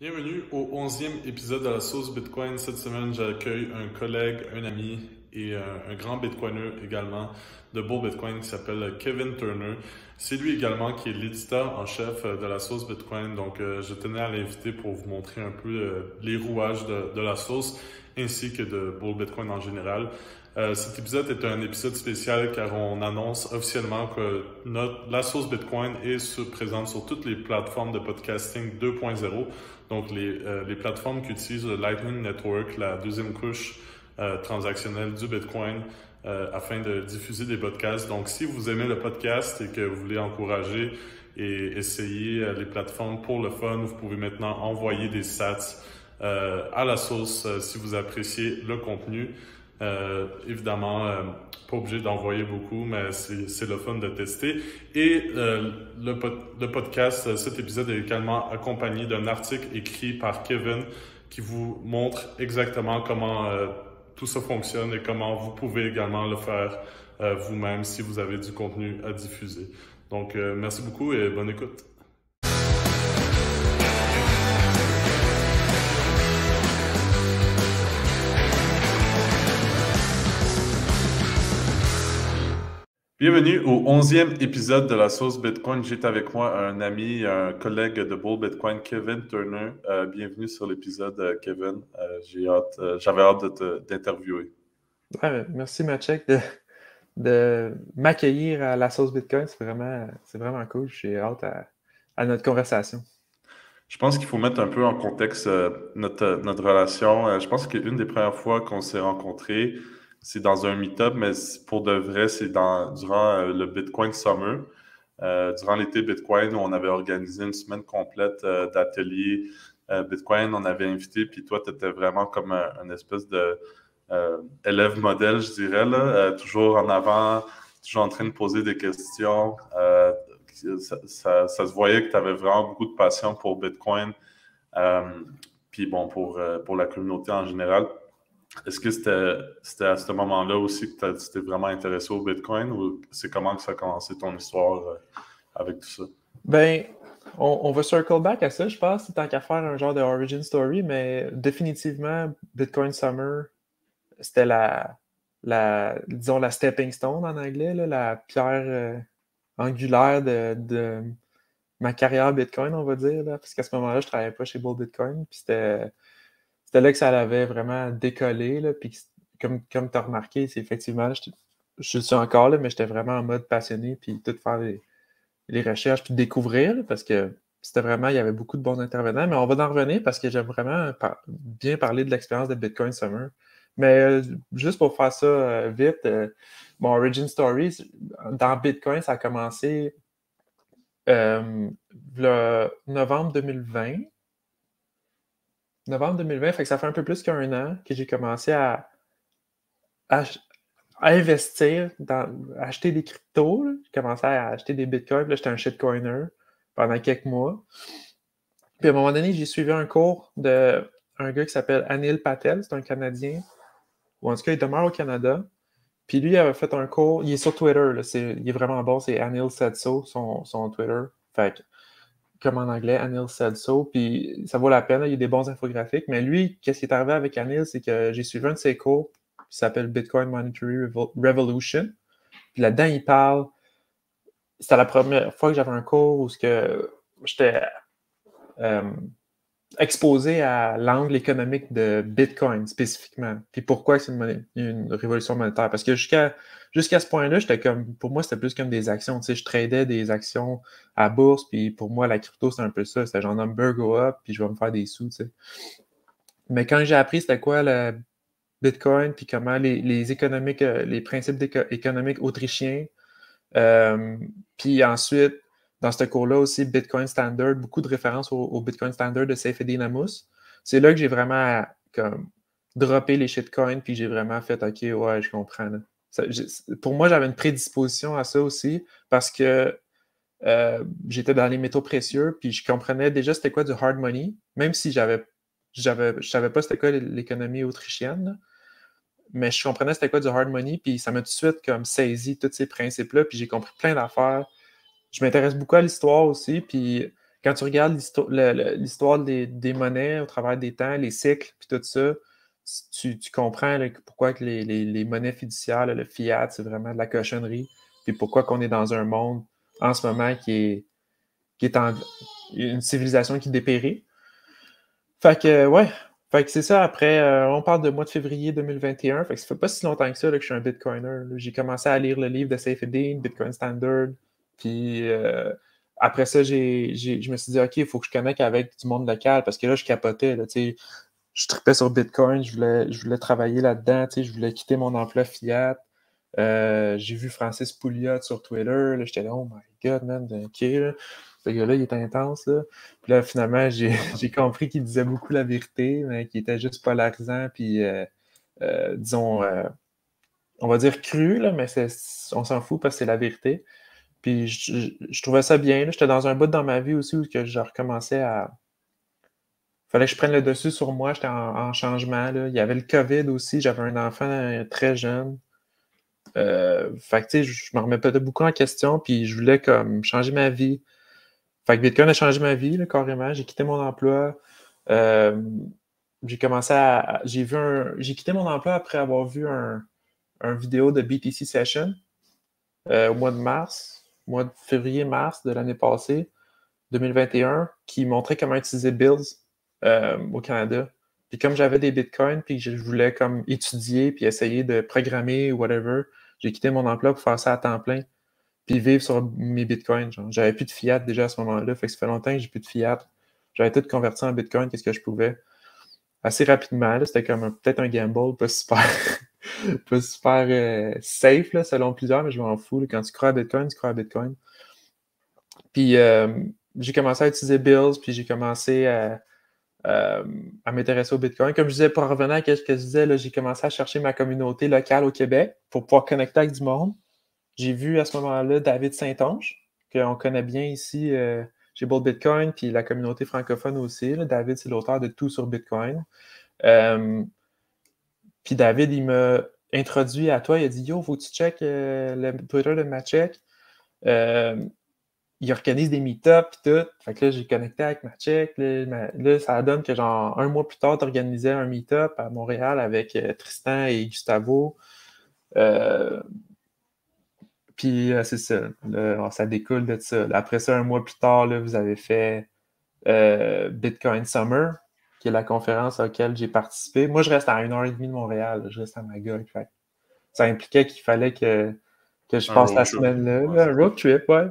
Bienvenue au 11e épisode de la sauce Bitcoin. Cette semaine, j'accueille un collègue, un ami et un grand Bitcoiner également de Bull Bitcoin qui s'appelle Kevin Turner. C'est lui également qui est l'éditeur en chef de la sauce Bitcoin. Donc, je tenais à l'inviter pour vous montrer un peu les rouages de la sauce ainsi que de Bull Bitcoin en général. Cet épisode est un épisode spécial car on annonce officiellement que la sauce Bitcoin est présente sur toutes les plateformes de podcasting 2.0. Donc, les plateformes qui utilisent le Lightning Network, la deuxième couche transactionnelle du Bitcoin, afin de diffuser des podcasts. Donc, si vous aimez le podcast et que vous voulez encourager et essayer les plateformes pour le fun, vous pouvez maintenant envoyer des sats à la sauce si vous appréciez le contenu. Évidemment, pas obligé d'envoyer beaucoup, mais c'est le fun de tester. Et le podcast, cet épisode est également accompagné d'un article écrit par Kevin qui vous montre exactement comment tout ça fonctionne et comment vous pouvez également le faire vous-même si vous avez du contenu à diffuser. Donc, merci beaucoup et bonne écoute. Bienvenue au 11e épisode de la sauce Bitcoin. J'ai avec moi un ami, un collègue de Bull Bitcoin, Kevin Turner. Bienvenue sur l'épisode, Kevin. J'avais hâte d'interviewer. Ouais, merci Matchek de m'accueillir à la sauce Bitcoin. C'est vraiment cool. J'ai hâte à notre conversation. Je pense qu'il faut mettre un peu en contexte notre relation. Je pense qu'une des premières fois qu'on s'est rencontrés, c'est dans un meet-up, mais pour de vrai, c'est durant le Bitcoin Summer. Durant l'été Bitcoin, où on avait organisé une semaine complète d'ateliers Bitcoin. On avait invité, puis toi, tu étais vraiment comme un espèce de élève modèle, je dirais, là, toujours en avant, toujours en train de poser des questions. Ça se voyait que tu avais vraiment beaucoup de passion pour Bitcoin, euh, puis bon, pour la communauté en général. Est-ce que c'était à ce moment-là aussi que tu t'es vraiment intéressé au Bitcoin ou c'est comment que ça a commencé ton histoire avec tout ça? Ben, on va circle back à ça, je pense, tant qu'à faire un genre de origin story, mais définitivement, Bitcoin Summer, c'était disons, la stepping stone en anglais, là, la pierre angulaire de ma carrière Bitcoin, on va dire, là, parce qu'à ce moment-là, je travaillais pas chez Bull Bitcoin, puis c'était là que ça avait vraiment décollé. Là, puis comme tu as remarqué, c'est effectivement, je suis encore là, mais j'étais vraiment en mode passionné, puis tout faire les recherches, puis découvrir, là, parce que c'était vraiment, il y avait beaucoup de bons intervenants. Mais on va en revenir parce que j'aime vraiment bien parler de l'expérience de Bitcoin Summer. Mais juste pour faire ça vite, mon origin story, dans Bitcoin, ça a commencé le novembre 2020. Novembre 2020, fait que ça fait un peu plus qu'un an que j'ai commencé à, à investir, à acheter des cryptos. Là. J'ai commencé à acheter des bitcoins. Là, j'étais un shitcoiner pendant quelques mois. Puis à un moment donné, j'ai suivi un cours d'un gars qui s'appelle Anil Patel. C'est un Canadien. Ou en tout cas, il demeure au Canada. Puis lui, il avait fait un cours. Il est sur Twitter. Là, il est vraiment bon. C'est Anil Sedso, son Twitter. Fait que, comme en anglais, Anil said so, puis ça vaut la peine, il y a des bons infographiques. Mais lui, qu'est-ce qui est arrivé avec Anil, c'est que j'ai suivi un de ses cours qui s'appelle Bitcoin Monetary Revolution. Puis là-dedans, il parle. C'était la première fois que j'avais un cours où j'étais euh, exposé à l'angle économique de Bitcoin spécifiquement. Puis pourquoi c'est une révolution monétaire? Parce que jusqu'à ce point-là, pour moi, c'était plus comme des actions. Tu sais, je tradais des actions à bourse, puis pour moi, la crypto, c'est un peu ça. C'était genre number go up, puis je vais me faire des sous, tu sais. Mais quand j'ai appris c'était quoi le Bitcoin, puis comment les principes économiques autrichiens, puis ensuite, dans ce cours-là aussi, Bitcoin Standard, beaucoup de références au Bitcoin Standard de Saifedean Ammous. C'est là que j'ai vraiment comme droppé les shitcoins, puis j'ai vraiment fait OK, ouais, je comprends. Là. Pour moi, j'avais une prédisposition à ça aussi, parce que j'étais dans les métaux précieux, puis je comprenais déjà c'était quoi du hard money, même si je savais pas c'était quoi l'économie autrichienne. Là. Mais je comprenais c'était quoi du hard money, puis ça m'a tout de suite comme saisi tous ces principes-là, puis j'ai compris plein d'affaires. Je m'intéresse beaucoup à l'histoire aussi, puis quand tu regardes l'histoire des monnaies au travers des temps, les cycles, puis tout ça, tu comprends là, pourquoi que les monnaies fiduciaires, là, le fiat, c'est vraiment de la cochonnerie, puis pourquoi qu'on est dans un monde en ce moment qui est en une civilisation qui dépérit. Fait que, ouais. Fait que c'est ça, après, on parle de mois de février 2021. Fait que ça fait pas si longtemps que ça là, que je suis un Bitcoiner. Là. J'ai commencé à lire le livre de Saifedean, Bitcoin Standard. Puis après ça, je me suis dit, OK, il faut que je connecte avec du monde local parce que là, je capotais. Là, je tripais sur Bitcoin, je voulais travailler là-dedans, je voulais quitter mon emploi Fiat. J'ai vu Francis Pouliot sur Twitter. J'étais là, oh my god, man, OK. Là. Ce gars-là, il est intense. Là. Puis là, finalement, j'ai compris qu'il disait beaucoup la vérité, mais qu'il était juste polarisant. Puis, disons, on va dire cru, là, mais on s'en fout parce que c'est la vérité. Puis, je trouvais ça bien. J'étais dans un bout dans ma vie aussi où que je recommençais à. Il fallait que je prenne le dessus sur moi. J'étais en changement. Là. Il y avait le COVID aussi. J'avais un enfant très jeune. Fait que, tu sais, je me remettais beaucoup en question. Puis, je voulais comme changer ma vie. Fait que Bitcoin a changé ma vie, là, carrément. J'ai quitté mon emploi. J'ai commencé à. J'ai quitté mon emploi après avoir vu un vidéo de BTC Session au mois de mars, mois de février-mars de l'année passée, 2021, qui montrait comment utiliser Bills au Canada. Puis comme j'avais des bitcoins, puis je voulais comme étudier, puis essayer de programmer ou whatever, j'ai quitté mon emploi pour faire ça à temps plein puis vivre sur mes bitcoins. Genre. J'avais plus de fiat déjà à ce moment-là, fait que ça fait longtemps que j'ai plus de fiat. J'avais tout converti en bitcoin, qu'est-ce que je pouvais. Assez rapidement, c'était comme peut-être un gamble, pas super, pas super safe, là, selon plusieurs, mais je m'en fous. Là. Quand tu crois à bitcoin, tu crois à bitcoin. Puis j'ai commencé à utiliser Bills, puis j'ai commencé à m'intéresser au bitcoin. Comme je disais, pour revenir à ce que je disais, là, j'ai commencé à chercher ma communauté locale au Québec pour pouvoir connecter avec du monde. J'ai vu à ce moment-là David Saint-Onge, qu'on connaît bien ici chez Bold Bitcoin, puis la communauté francophone aussi. Là. David, c'est l'auteur de Tout sur Bitcoin. Puis David, il m'a introduit à toi. Il a dit Yo, faut que tu checkes le Twitter de Maciek. Il organise des meet-ups et tout. Fait que là, j'ai connecté avec Maciek. Là, ça donne que genre un mois plus tard, tu organisais un meet-up à Montréal avec Tristan et Gustavo. Puis c'est ça. Là, ça découle de ça. Là, après ça, un mois plus tard, là, vous avez fait Bitcoin Summer, qui est la conférence à laquelle j'ai participé. Moi, je reste à 1h30 de Montréal. Là, je reste à Magog. Fait. Ça impliquait qu'il fallait que je passe la semaine là. Ouais, un road trip, ouais.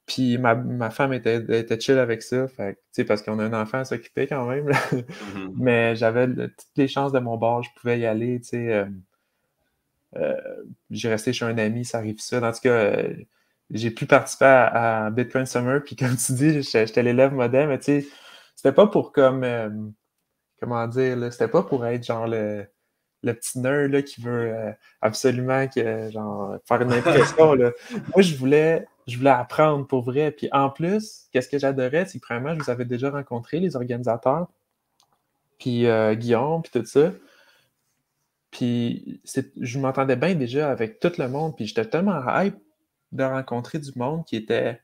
Puis ma femme était chill avec ça. Fait, parce qu'on a un enfant à s'occuper quand même. Mm-hmm. Mais j'avais toutes les chances de mon bord. Je pouvais y aller. J'ai resté chez un ami, ça arrive ça. En tout cas, j'ai pu participer à Bitcoin Summer, puis comme tu dis, j'étais l'élève modèle, mais tu sais, c'était pas pour comme, comment dire, là, c'était pas pour être genre le petit nerd là, qui veut absolument genre, faire une impression. Là. Moi, je voulais apprendre pour vrai. Puis en plus, qu'est-ce que j'adorais, c'est que premièrement, je vous avais déjà rencontré, les organisateurs, puis Guillaume, puis tout ça. Puis je m'entendais bien déjà avec tout le monde, puis j'étais tellement hype de rencontrer du monde qui était,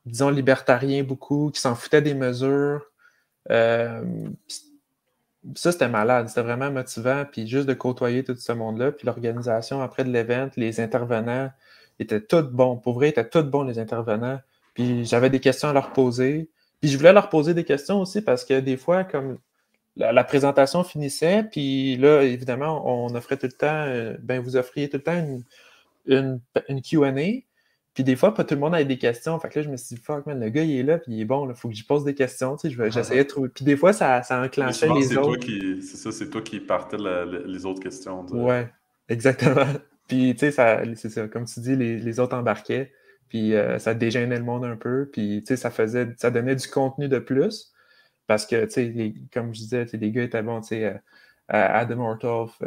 disons, libertarien beaucoup, qui s'en foutait des mesures. Ça, c'était malade, c'était vraiment motivant, puis juste de côtoyer tout ce monde-là, puis l'organisation après de l'event, les intervenants étaient tous bons. Pour vrai, étaient tous bons, les intervenants. Puis j'avais des questions à leur poser. Puis je voulais leur poser des questions aussi parce que des fois, comme la présentation finissait, puis là, évidemment, on offrait tout le temps, vous offriez tout le temps une Q&A, puis des fois, pas tout le monde avait des questions. Fait que là, je me suis dit, fuck, man, le gars, il est là, puis il est bon, il faut que j'y pose des questions. Tu sais, j'essayais de trouver. Puis des fois, ça enclenchait souvent, les autres. C'est toi qui partais les autres questions. Ouais, exactement. Puis, tu sais, c'est ça. Comme tu dis, les autres embarquaient, puis ça dégênait le monde un peu, puis, tu sais, ça donnait du contenu de plus. Parce que, tu sais, comme je disais, les gars étaient bons, tu sais, Adam Ortolf,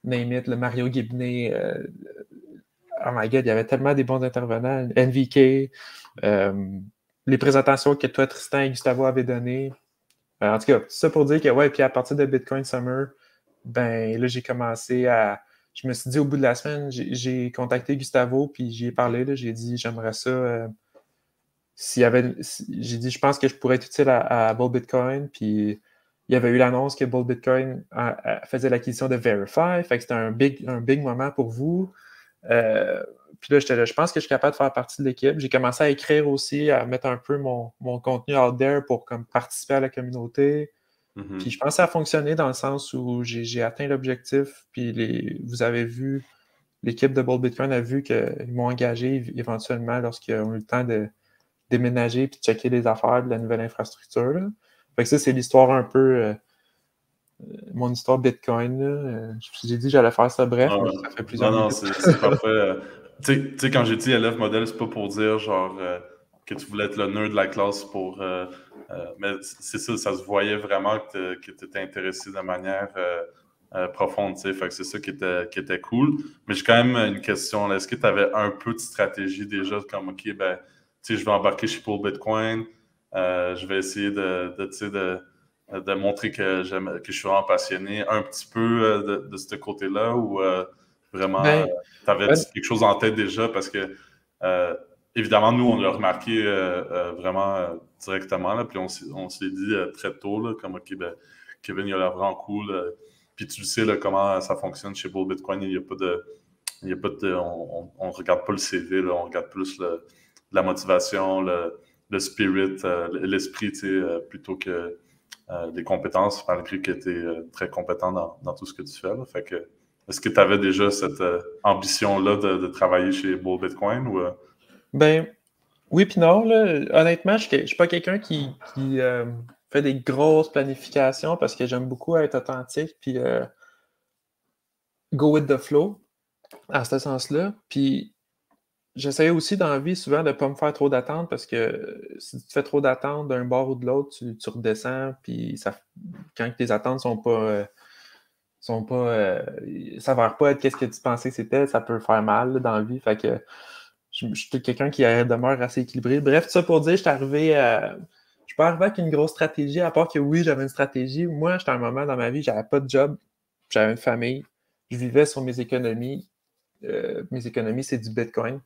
name it, le Mario Gibney, oh my God, il y avait tellement des bons intervenants, NVK, les présentations que toi, Tristan et Gustavo avaient données. En tout cas, tout ça pour dire que, ouais, puis à partir de Bitcoin Summer, ben là, j'ai commencé à... Je me suis dit, au bout de la semaine, j'ai contacté Gustavo, puis j'y ai parlé, là, j'ai dit, j'aimerais ça j'ai dit, je pense que je pourrais être utile à Bull Bitcoin, puis il y avait eu l'annonce que Bull Bitcoin faisait l'acquisition de Verify, fait que c'était un big moment pour vous. Puis là, je pense que je suis capable de faire partie de l'équipe. J'ai commencé à écrire aussi, à mettre un peu mon contenu out there pour comme, participer à la communauté. Puis je pense que ça a fonctionné dans le sens où j'ai atteint l'objectif. Puis vous avez vu, l'équipe de Bull Bitcoin a vu qu'ils m'ont engagé éventuellement lorsqu'ils ont eu le temps de déménager puis de checker les affaires de la nouvelle infrastructure. Là. Fait que ça, c'est l'histoire un peu... mon histoire Bitcoin. Là. J'ai dit que j'allais faire ça bref, mais ça fait plusieurs minutes. C'est parfait. Tu sais, quand j'ai dit élève modèle, c'est pas pour dire genre que tu voulais être le nerd de la classe pour. Mais c'est ça, ça se voyait vraiment que tu étais intéressé de manière profonde, tu sais. Fait que c'est ça qui était cool. Mais j'ai quand même une question. Est-ce que tu avais un peu de stratégie déjà comme OK, ben, tu sais, je vais embarquer chez Bull Bitcoin, je vais essayer de montrer que je suis vraiment passionné un petit peu de ce côté-là ou vraiment tu avais quelque chose en tête déjà parce que évidemment, nous, on l'a remarqué vraiment directement, là, puis on s'est dit très tôt, là, comme OK, ben, Kevin, il a l'air vraiment cool. Puis tu sais là, comment ça fonctionne chez Bull Bitcoin, il n'y a pas de on regarde pas le CV, là, on regarde plus la motivation, le spirit, l'esprit, plutôt que des compétences, malgré que tu es très compétent dans tout ce que tu fais. Là. Fait que, est-ce que tu avais déjà cette ambition-là de travailler chez Bull Bitcoin? Ou, Ben, oui puis non. Là. Honnêtement, je ne suis pas quelqu'un qui fait des grosses planifications parce que j'aime beaucoup être authentique puis go with the flow, à ce sens-là. Puis j'essaie aussi dans la vie souvent de ne pas me faire trop d'attentes parce que si tu fais trop d'attentes d'un bord ou de l'autre, tu redescends, puis quand tes attentes sont pas s'avèrent pas être qu'est-ce que tu pensais que c'était, ça peut faire mal là, dans la vie. Fait que je suis quelqu'un qui demeure assez équilibré. Bref, tout ça pour dire, je suis pas arrivé avec une grosse stratégie, à part que oui, j'avais une stratégie. Moi, j'étais à un moment dans ma vie, j'avais pas de job, j'avais une famille, je vivais sur mes économies. Mes économies, c'est du Bitcoin.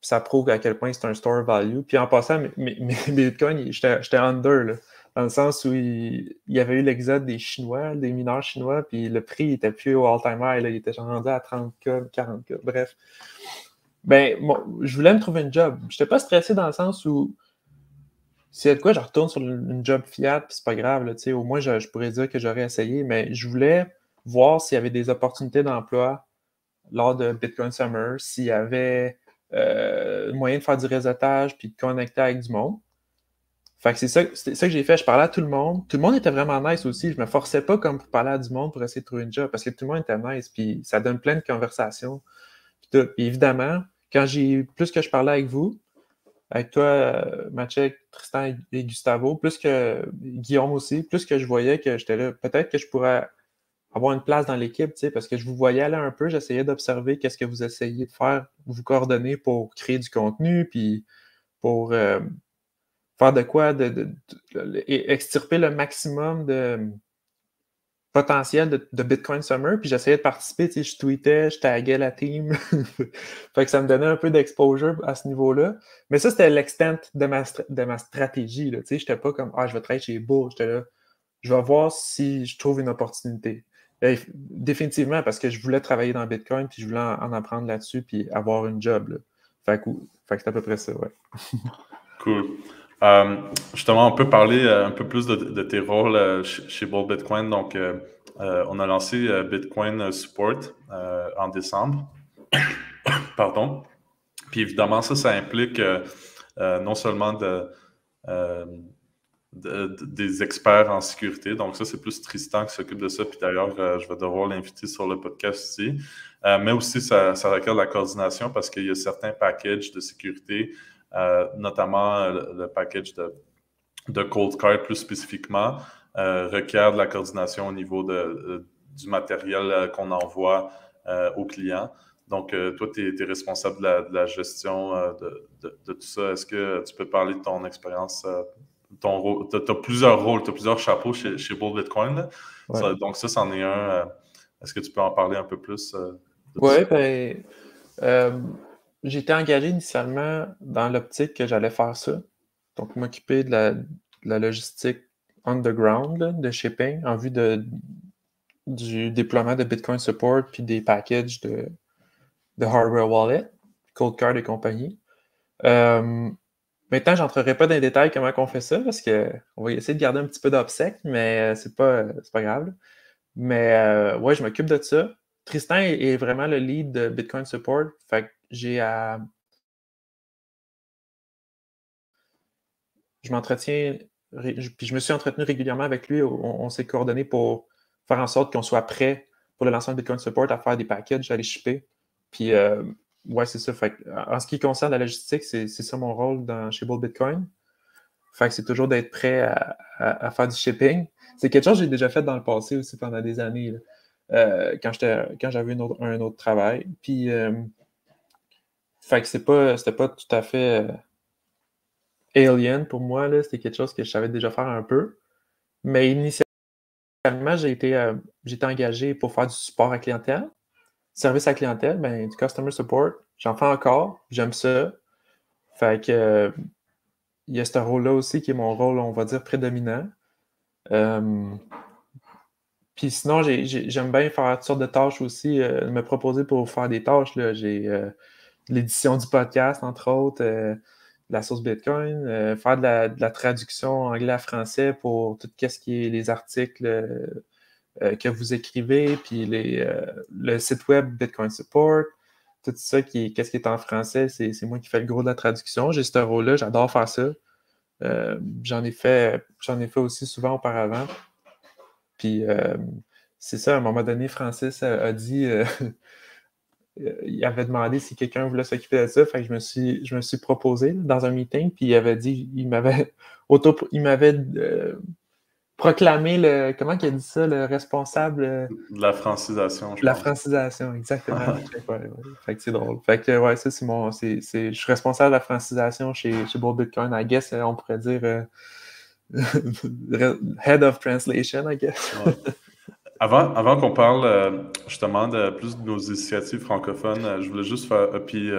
Ça prouve à quel point c'est un store value. Puis en passant, mes bitcoins, j'étais under, là, dans le sens où il y avait eu l'exode des Chinois, des mineurs chinois, puis le prix n'était plus au all-time high, là, il était rendu à 30K, 40K, bref. Ben, je voulais me trouver une job. Je n'étais pas stressé dans le sens où s'il y a de quoi, je retourne sur une job fiat, puis c'est pas grave, là, au moins je pourrais dire que j'aurais essayé, mais je voulais voir s'il y avait des opportunités d'emploi lors de Bitcoin Summer, s'il y avait moyen de faire du réseautage puis de connecter avec du monde. Fait que c'est ça que j'ai fait. Je parlais à tout le monde. Tout le monde était vraiment nice aussi. Je me forçais pas comme pour parler à du monde pour essayer de trouver une job parce que tout le monde était nice. Puis ça donne plein de conversations. Puis évidemment, plus que je parlais avec vous, avec toi, Maciek, Tristan et Gustavo, plus que Guillaume aussi, plus que je voyais que j'étais là, peut-être que je pourrais avoir une place dans l'équipe, parce que je vous voyais aller un peu, j'essayais d'observer qu'est-ce que vous essayez de faire, vous coordonner pour créer du contenu, puis pour faire de quoi, extirper le maximum de potentiel de Bitcoin Summer, puis j'essayais de participer, je tweetais, je taguais la team, fait que ça me donnait un peu d'exposure à ce niveau-là, mais ça, c'était l'extent de ma stratégie, là, j'étais pas comme, je vais travailler chez Bull, j'étais là, je vais voir si je trouve une opportunité. Définitivement, parce que je voulais travailler dans Bitcoin, puis je voulais en apprendre là-dessus, puis avoir une job. Là. Fait que c'est à peu près ça, ouais. Cool. Justement, on peut parler un peu plus de tes rôles chez Bull Bitcoin. Donc, on a lancé Bitcoin Support en décembre. Pardon. Puis évidemment, ça implique non seulement des experts en sécurité. Donc ça, c'est plus Tristan qui s'occupe de ça. Puis d'ailleurs, je vais devoir l'inviter sur le podcast ici. Mais aussi, ça requiert de la coordination parce qu'il y a certains packages de sécurité, notamment le package de Cold Card plus spécifiquement, requiert de la coordination au niveau du matériel qu'on envoie aux clients. Donc, toi, tu es responsable de la gestion de tout ça. Est-ce que tu peux parler de ton expérience? Tu as plusieurs rôles, tu as plusieurs chapeaux chez Bull Bitcoin. Là. Ouais. Donc, ça, c'en est un. Est-ce que tu peux en parler un peu plus? Oui, ben, j'étais engagé initialement dans l'optique que j'allais faire ça. Donc, m'occuper de la logistique underground, là, de shipping, en vue du déploiement de Bitcoin Support puis des packages de hardware wallet, Cold Card et compagnie. Maintenant, je n'entrerai pas dans les détails comment on fait ça, parce qu'on va essayer de garder un petit peu d'obsèque, mais c'est pas grave, là. Mais ouais, je m'occupe de ça. Tristan est vraiment le lead de Bitcoin Support. Fait que je m'entretiens, puis je me suis entretenu régulièrement avec lui. On s'est coordonné pour faire en sorte qu'on soit prêt pour le lancement de Bitcoin Support, à faire des packages, à les shipper. Puis ouais, c'est ça. Fait que, en ce qui concerne la logistique, c'est ça mon rôle chez Bull Bitcoin. Fait que c'est toujours d'être prêt à faire du shipping. C'est quelque chose que j'ai déjà fait dans le passé aussi pendant des années, là. Quand j'avais un autre travail. Puis, fait que c'était pas tout à fait alien pour moi, là. C'était quelque chose que je savais déjà faire un peu. Mais initialement, j'étais engagé pour faire du support à clientèle. Service à clientèle, ben, du customer support. J'en fais encore. J'aime ça. Fait que, il y a ce rôle-là aussi qui est mon rôle, on va dire, prédominant. Puis sinon, j'aime bien faire toutes sortes de tâches aussi, me proposer pour faire des tâches, là. J'ai l'édition du podcast, entre autres, la source Bitcoin, faire de la traduction anglais à français pour tout ce qui est les articles que vous écrivez, puis le site web Bitcoin Support, tout ça, qu'est-ce qui est en français, c'est moi qui fais le gros de la traduction. J'ai ce rôle-là, j'adore faire ça. J'en ai fait aussi souvent auparavant. Puis c'est ça, à un moment donné, Francis a dit, il avait demandé si quelqu'un voulait s'occuper de ça, fait que je me suis proposé là, dans un meeting, puis il avait dit, il m'avait proclamé comment il a dit ça, le responsable, De la francisation, je la pense. francisation, exactement. Ouais, ouais. Fait que c'est drôle. Fait que ouais, ça je suis responsable de la francisation chez Bull Bitcoin, I guess, on pourrait dire Head of Translation, I guess. Ouais. Avant qu'on parle justement de plus de nos initiatives francophones, je voulais juste faire, puis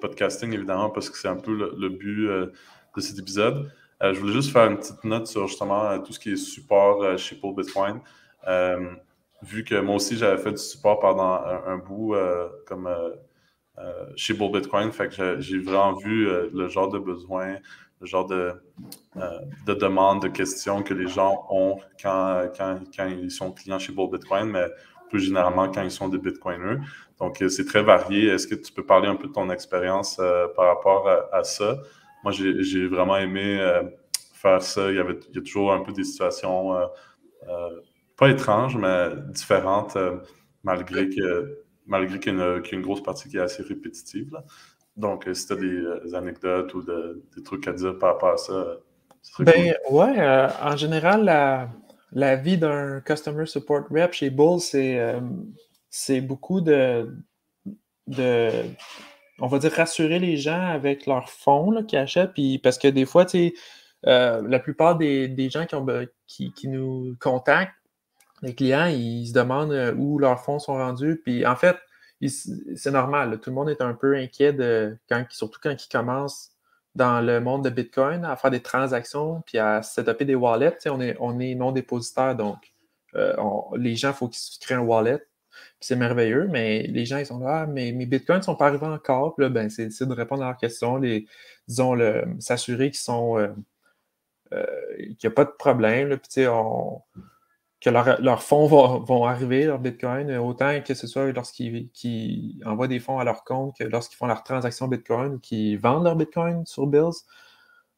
podcasting évidemment, parce que c'est un peu le but de cet épisode. Je voulais juste faire une petite note sur justement tout ce qui est support chez Paul Bitcoin. Vu que moi aussi j'avais fait du support pendant un bout chez Bull Bitcoin, fait que j'ai vraiment vu le genre de besoin, le genre de demandes, de questions que les gens ont quand ils sont clients chez Bull Bitcoin, mais plus généralement quand ils sont des Bitcoiners. Donc, c'est très varié. Est-ce que tu peux parler un peu de ton expérience par rapport à ça? Moi, j'ai vraiment aimé faire ça. Il y a toujours un peu des situations pas étranges, mais différentes, malgré qu'il y a une grosse partie qui est assez répétitive, là. Donc, si tu as des anecdotes ou des trucs à dire par rapport à ça, ce serait cool. Ben ouais, en général, la vie d'un customer support rep chez Bull, c'est beaucoup de, on va dire, rassurer les gens avec leurs fonds là, qu'ils achètent. Puis, parce que des fois, tu sais, la plupart des gens qui nous contactent, les clients, ils se demandent où leurs fonds sont rendus. Puis en fait, c'est normal, là. Tout le monde est un peu inquiet surtout quand ils commencent dans le monde de Bitcoin à faire des transactions puis à setuper des wallets. Tu sais, on est non dépositaire, donc les gens, il faut qu'ils se créent un wallet. Puis c'est merveilleux, mais les gens, ils sont là, ah, mais mes Bitcoins ne sont pas arrivés encore. Puis là, ben, c'est de répondre à leurs questions, disons, s'assurer qu'il n'y a pas de problème. Là, puis, tu sais, que leurs fonds vont arriver, leurs Bitcoin, autant que ce soit lorsqu'ils envoient des fonds à leur compte que lorsqu'ils font leurs transactions Bitcoin ou qu'ils vendent leurs Bitcoin sur Bills.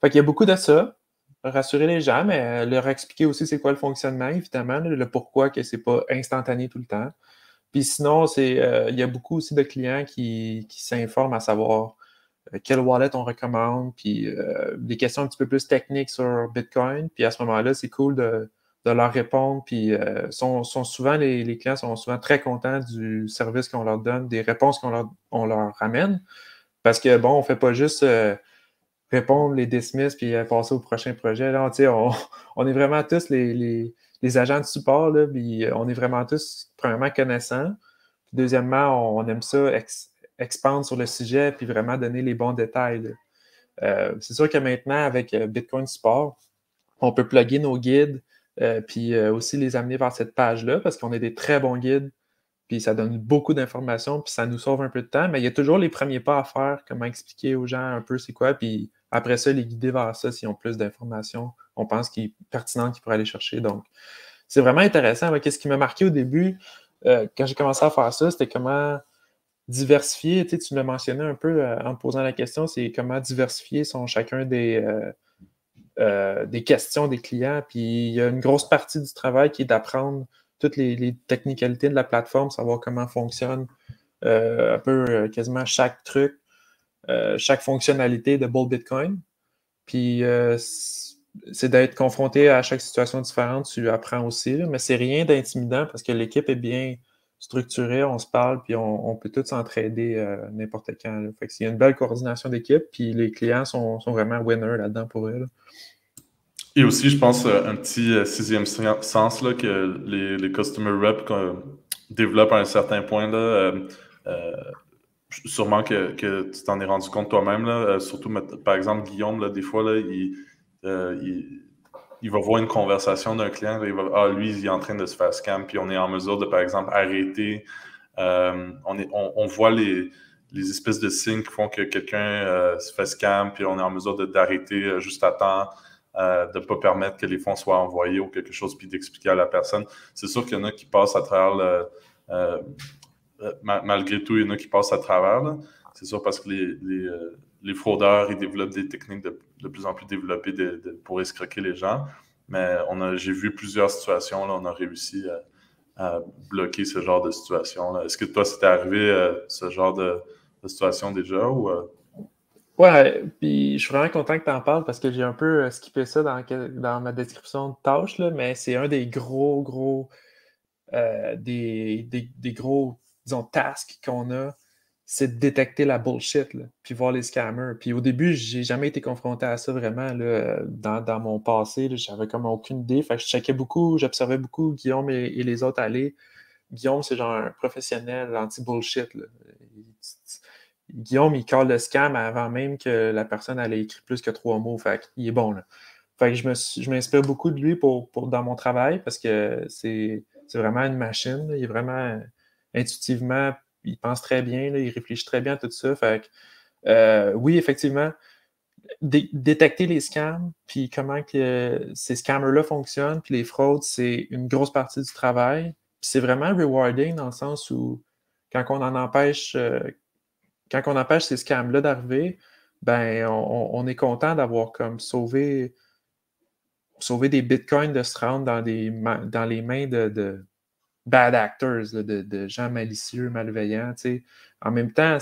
Fait qu'il y a beaucoup de ça. Rassurer les gens, mais leur expliquer aussi c'est quoi le fonctionnement, évidemment, là, le pourquoi que c'est pas instantané tout le temps. Puis sinon, il y a beaucoup aussi de clients qui s'informent à savoir quel wallet on recommande, puis des questions un petit peu plus techniques sur Bitcoin. Puis à ce moment-là, c'est cool de leur répondre. Puis les clients sont souvent très contents du service qu'on leur donne, des réponses on leur ramène. Parce que bon, on ne fait pas juste répondre, les dismiss, puis passer au prochain projet. Là, on est vraiment tous les agents de support, là, puis on est vraiment tous, premièrement, connaissants. Puis deuxièmement, on aime ça expandre sur le sujet puis vraiment donner les bons détails. C'est sûr que maintenant, avec Bitcoin Support, on peut plugger nos guides puis aussi les amener vers cette page-là parce qu'on a des très bons guides puis ça donne beaucoup d'informations puis ça nous sauve un peu de temps, mais il y a toujours les premiers pas à faire, comment expliquer aux gens un peu c'est quoi, puis après ça, les guider vers ça s'ils ont plus d'informations, on pense qu'il est pertinent qu'ils pourraient aller chercher. Donc, c'est vraiment intéressant. Qu'est-ce qui m'a marqué au début, quand j'ai commencé à faire ça, c'était comment diversifier. Tu l'as mentionné un peu en me posant la question, c'est comment diversifier sont chacun des questions des clients. Puis il y a une grosse partie du travail qui est d'apprendre toutes les technicalités de la plateforme, savoir comment fonctionne un peu quasiment chaque truc, chaque fonctionnalité de Bull Bitcoin. Puis c'est d'être confronté à chaque situation différente, tu apprends aussi, là, mais c'est rien d'intimidant parce que l'équipe est bien structurée, on se parle, puis on peut tous s'entraider n'importe quand. Là. Fait que il y a une belle coordination d'équipe, puis les clients sont vraiment winners là-dedans pour eux. Là. Et aussi, je pense, un petit sixième sens là, que les customer reps développent à un certain point. Là, sûrement que tu t'en es rendu compte toi-même. Là, surtout, par exemple, Guillaume, là, des fois, là, il va voir une conversation d'un client. Là, il va, lui, il est en train de se faire scam, puis on est en mesure de, par exemple, arrêter. On voit les espèces de signes qui font que quelqu'un se fait scam, puis on est en mesure d'arrêter juste à temps. De ne pas permettre que les fonds soient envoyés ou quelque chose, puis d'expliquer à la personne. C'est sûr qu'il y en a qui passent à travers malgré tout, il y en a qui passent à travers. Là. C'est sûr parce que les fraudeurs, ils développent des techniques de plus en plus développées pour escroquer les gens. Mais j'ai vu plusieurs situations, là, on a réussi à bloquer ce genre de situation. Là. Est-ce que toi, c'était arrivé ce genre de situation déjà ou Ouais, puis je suis vraiment content que tu en parles parce que j'ai un peu skippé ça dans ma description de tâche, là, mais c'est un des gros des gros, disons, tasks qu'on a, c'est de détecter la bullshit, là, puis voir les scammers. Puis au début, j'ai jamais été confronté à ça vraiment là, dans mon passé. Là, j'avais comme aucune idée. Fait que je checkais beaucoup, j'observais beaucoup Guillaume et les autres aller. Guillaume, c'est genre un professionnel anti-bullshit. Là. Guillaume, il colle le scam avant même que la personne ait écrit plus que 3 mots. Fait qu'il est bon. Là. Fait que je m'inspire beaucoup de lui dans mon travail parce que c'est vraiment une machine. Là. Il est vraiment intuitivement, il pense très bien, là, il réfléchit très bien à tout ça. Fait que, oui, effectivement, détecter les scams, puis comment que ces scammers-là fonctionnent, puis les fraudes, c'est une grosse partie du travail. Puis c'est vraiment rewarding dans le sens où quand on en empêche, quand on empêche ces scams-là d'arriver, ben on est content d'avoir comme sauvé des bitcoins de se rendre dans les mains de bad actors, là, de gens malicieux, malveillants. T'sais. En même temps,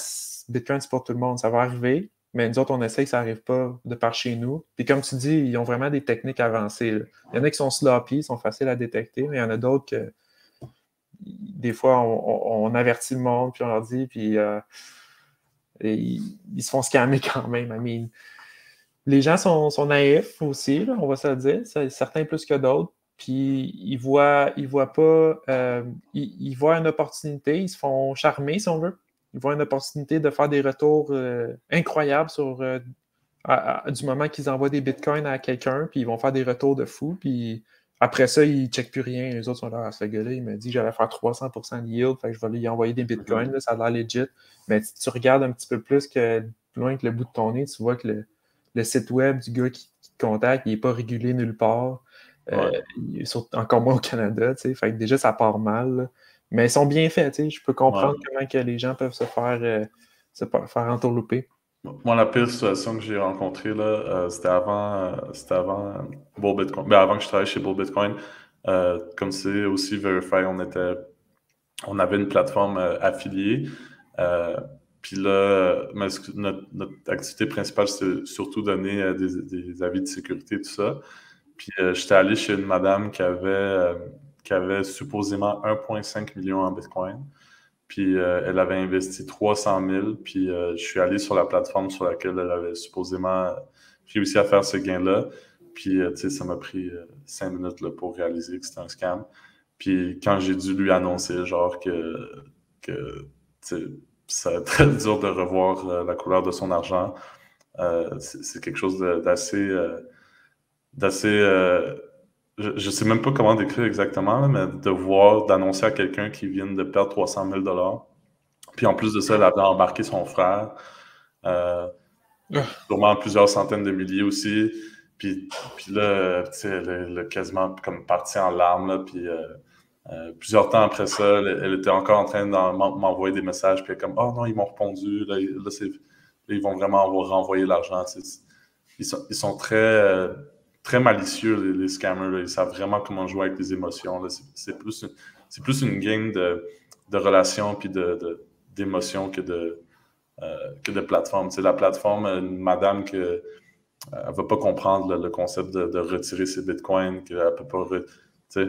Bitcoin, c'est pour tout le monde. Ça va arriver, mais nous autres, on essaie que ça n'arrive pas de par chez nous. Puis comme tu dis, ils ont vraiment des techniques avancées. Là. Il y en a qui sont sloppy, sont faciles à détecter, mais il y en a d'autres que des fois, on avertit le monde, puis on leur dit, puis ils se font scammer quand même. I mean, les gens sont naïfs aussi, là, on va se le dire, certains plus que d'autres. Puis ils voient pas, ils voient une opportunité, ils se font charmer si on veut. Ils voient une opportunité de faire des retours incroyables sur du moment qu'ils envoient des bitcoins à quelqu'un, puis ils vont faire des retours de fou. Puis après ça, ils ne checkent plus rien. Les autres sont là, ce gars-là, il m'a dit que j'allais faire 300% de yield, fait que je vais lui envoyer des bitcoins, là, ça a l'air legit. Mais si tu regardes un petit peu plus loin que le bout de ton nez, tu vois que le site web du gars qui te contacte, il n'est pas régulé nulle part. Encore moins au Canada, tu sais. Fait que déjà, ça part mal. Là. Mais ils sont bien faits, tu sais. Je peux comprendre comment que les gens peuvent se faire entourlouper. Moi, la pire situation que j'ai rencontrée, là, c'était avant Bull Bitcoin. Ben, avant que je travaille chez Bull Bitcoin. Comme c'est aussi Verify, on avait une plateforme affiliée. Puis là, notre activité principale, c'était surtout donner des avis de sécurité, tout ça. Puis j'étais allé chez une madame qui avait supposément 1,5 million en Bitcoin. Puis elle avait investi 300 000. Puis je suis allé sur la plateforme sur laquelle elle avait supposément réussi à faire ce gain-là. Puis tu sais, ça m'a pris 5 minutes là, pour réaliser que c'était un scam. Puis quand j'ai dû lui annoncer, genre que ça très dur de revoir la couleur de son argent. C'est quelque chose d'assez... je ne sais même pas comment décrire exactement, là, mais d'annoncer à quelqu'un qui vient de perdre 300 000 $. Puis en plus de ça, elle avait embarqué son frère. Sûrement plusieurs centaines de milliers aussi. Puis là, tu sais, elle a quasiment comme parti en larmes, là, puis plusieurs temps après ça, elle était encore en train de m'envoyer des messages, puis elle est comme « Oh non, ils m'ont répondu, là, ils vont vraiment avoir renvoyé l'argent. » Ils sont très, très malicieux, les scammers, là. Ils savent vraiment comment jouer avec les émotions, là. C'est plus une game de relations puis d'émotions que de plateforme. Tu sais, la plateforme, une madame que elle va pas comprendre le concept de retirer ses bitcoins, qu'elle peut pas... tu sais,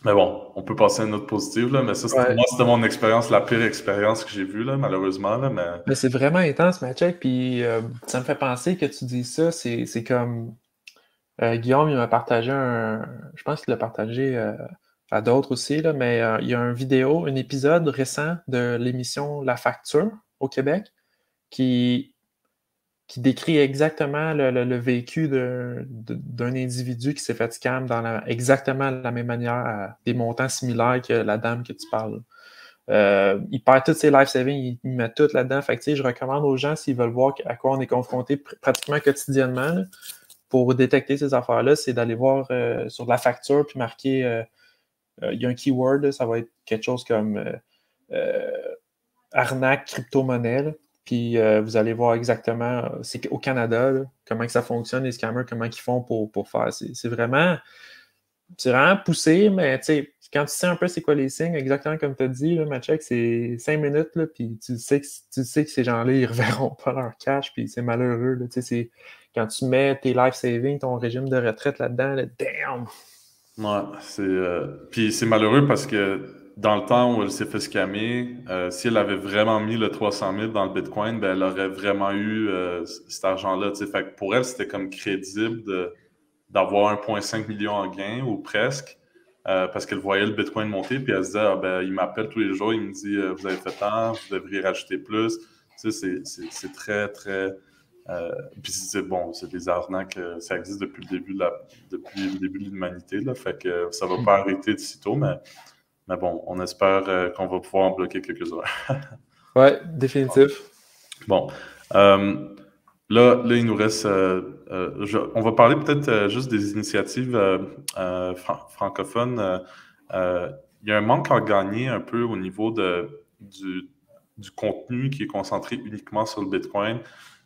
mais bon, on peut passer à une autre positive, là, mais ça, moi, c'était mon expérience, la pire expérience que j'ai vue, là, malheureusement. Là, mais c'est vraiment intense, Mathieu, puis ça me fait penser que tu dis ça, c'est comme... Guillaume, il m'a partagé je pense qu'il l'a partagé à d'autres aussi, là, mais il y a un épisode récent de l'émission La Facture au Québec qui décrit exactement le vécu d'un individu qui s'est fait scam dans exactement la même manière, à des montants similaires que la dame que tu parles. Il perd tous ses life savings, il met tout là-dedans. Fait que, je recommande aux gens, s'ils veulent voir à quoi on est confronté pratiquement quotidiennement, là, pour détecter ces affaires-là, c'est d'aller voir sur la facture puis marquer, il y a un keyword, là, ça va être quelque chose comme arnaque crypto-monnaie, là. Puis vous allez voir exactement, c'est au Canada, là, comment que ça fonctionne, les scammers, comment ils font pour faire. C'est vraiment poussé, mais tu sais, quand tu sais un peu c'est quoi les signes, exactement comme tu as dit, là, Matchek, c'est 5 minutes, là, puis tu sais que ces gens-là, ils ne reverront pas leur cash, puis c'est malheureux. Là, quand tu mets tes life savings, ton régime de retraite là-dedans, là, damn! Ouais, puis c'est malheureux parce que dans le temps où elle s'est fait scammer, si elle avait vraiment mis le 300 000 dans le Bitcoin, ben elle aurait vraiment eu cet argent-là. Fait que pour elle, c'était comme crédible d'avoir 1,5 million en gain ou presque, parce qu'elle voyait le Bitcoin monter, puis elle se disait, ah, ben, il m'appelle tous les jours, il me dit, vous avez fait tant, vous devriez rajouter plus. Tu sais, c'est très, très... puis c'est bon, c'est des arnaques, ça existe depuis le début de l'humanité, là, fait que ça va pas arrêter de sitôt, mais bon, on espère qu'on va pouvoir en bloquer quelques-uns. Ouais, définitif. Bon. Là, il nous reste... on va parler peut-être juste des initiatives francophones. Il y a un manque à gagner un peu au niveau du contenu qui est concentré uniquement sur le Bitcoin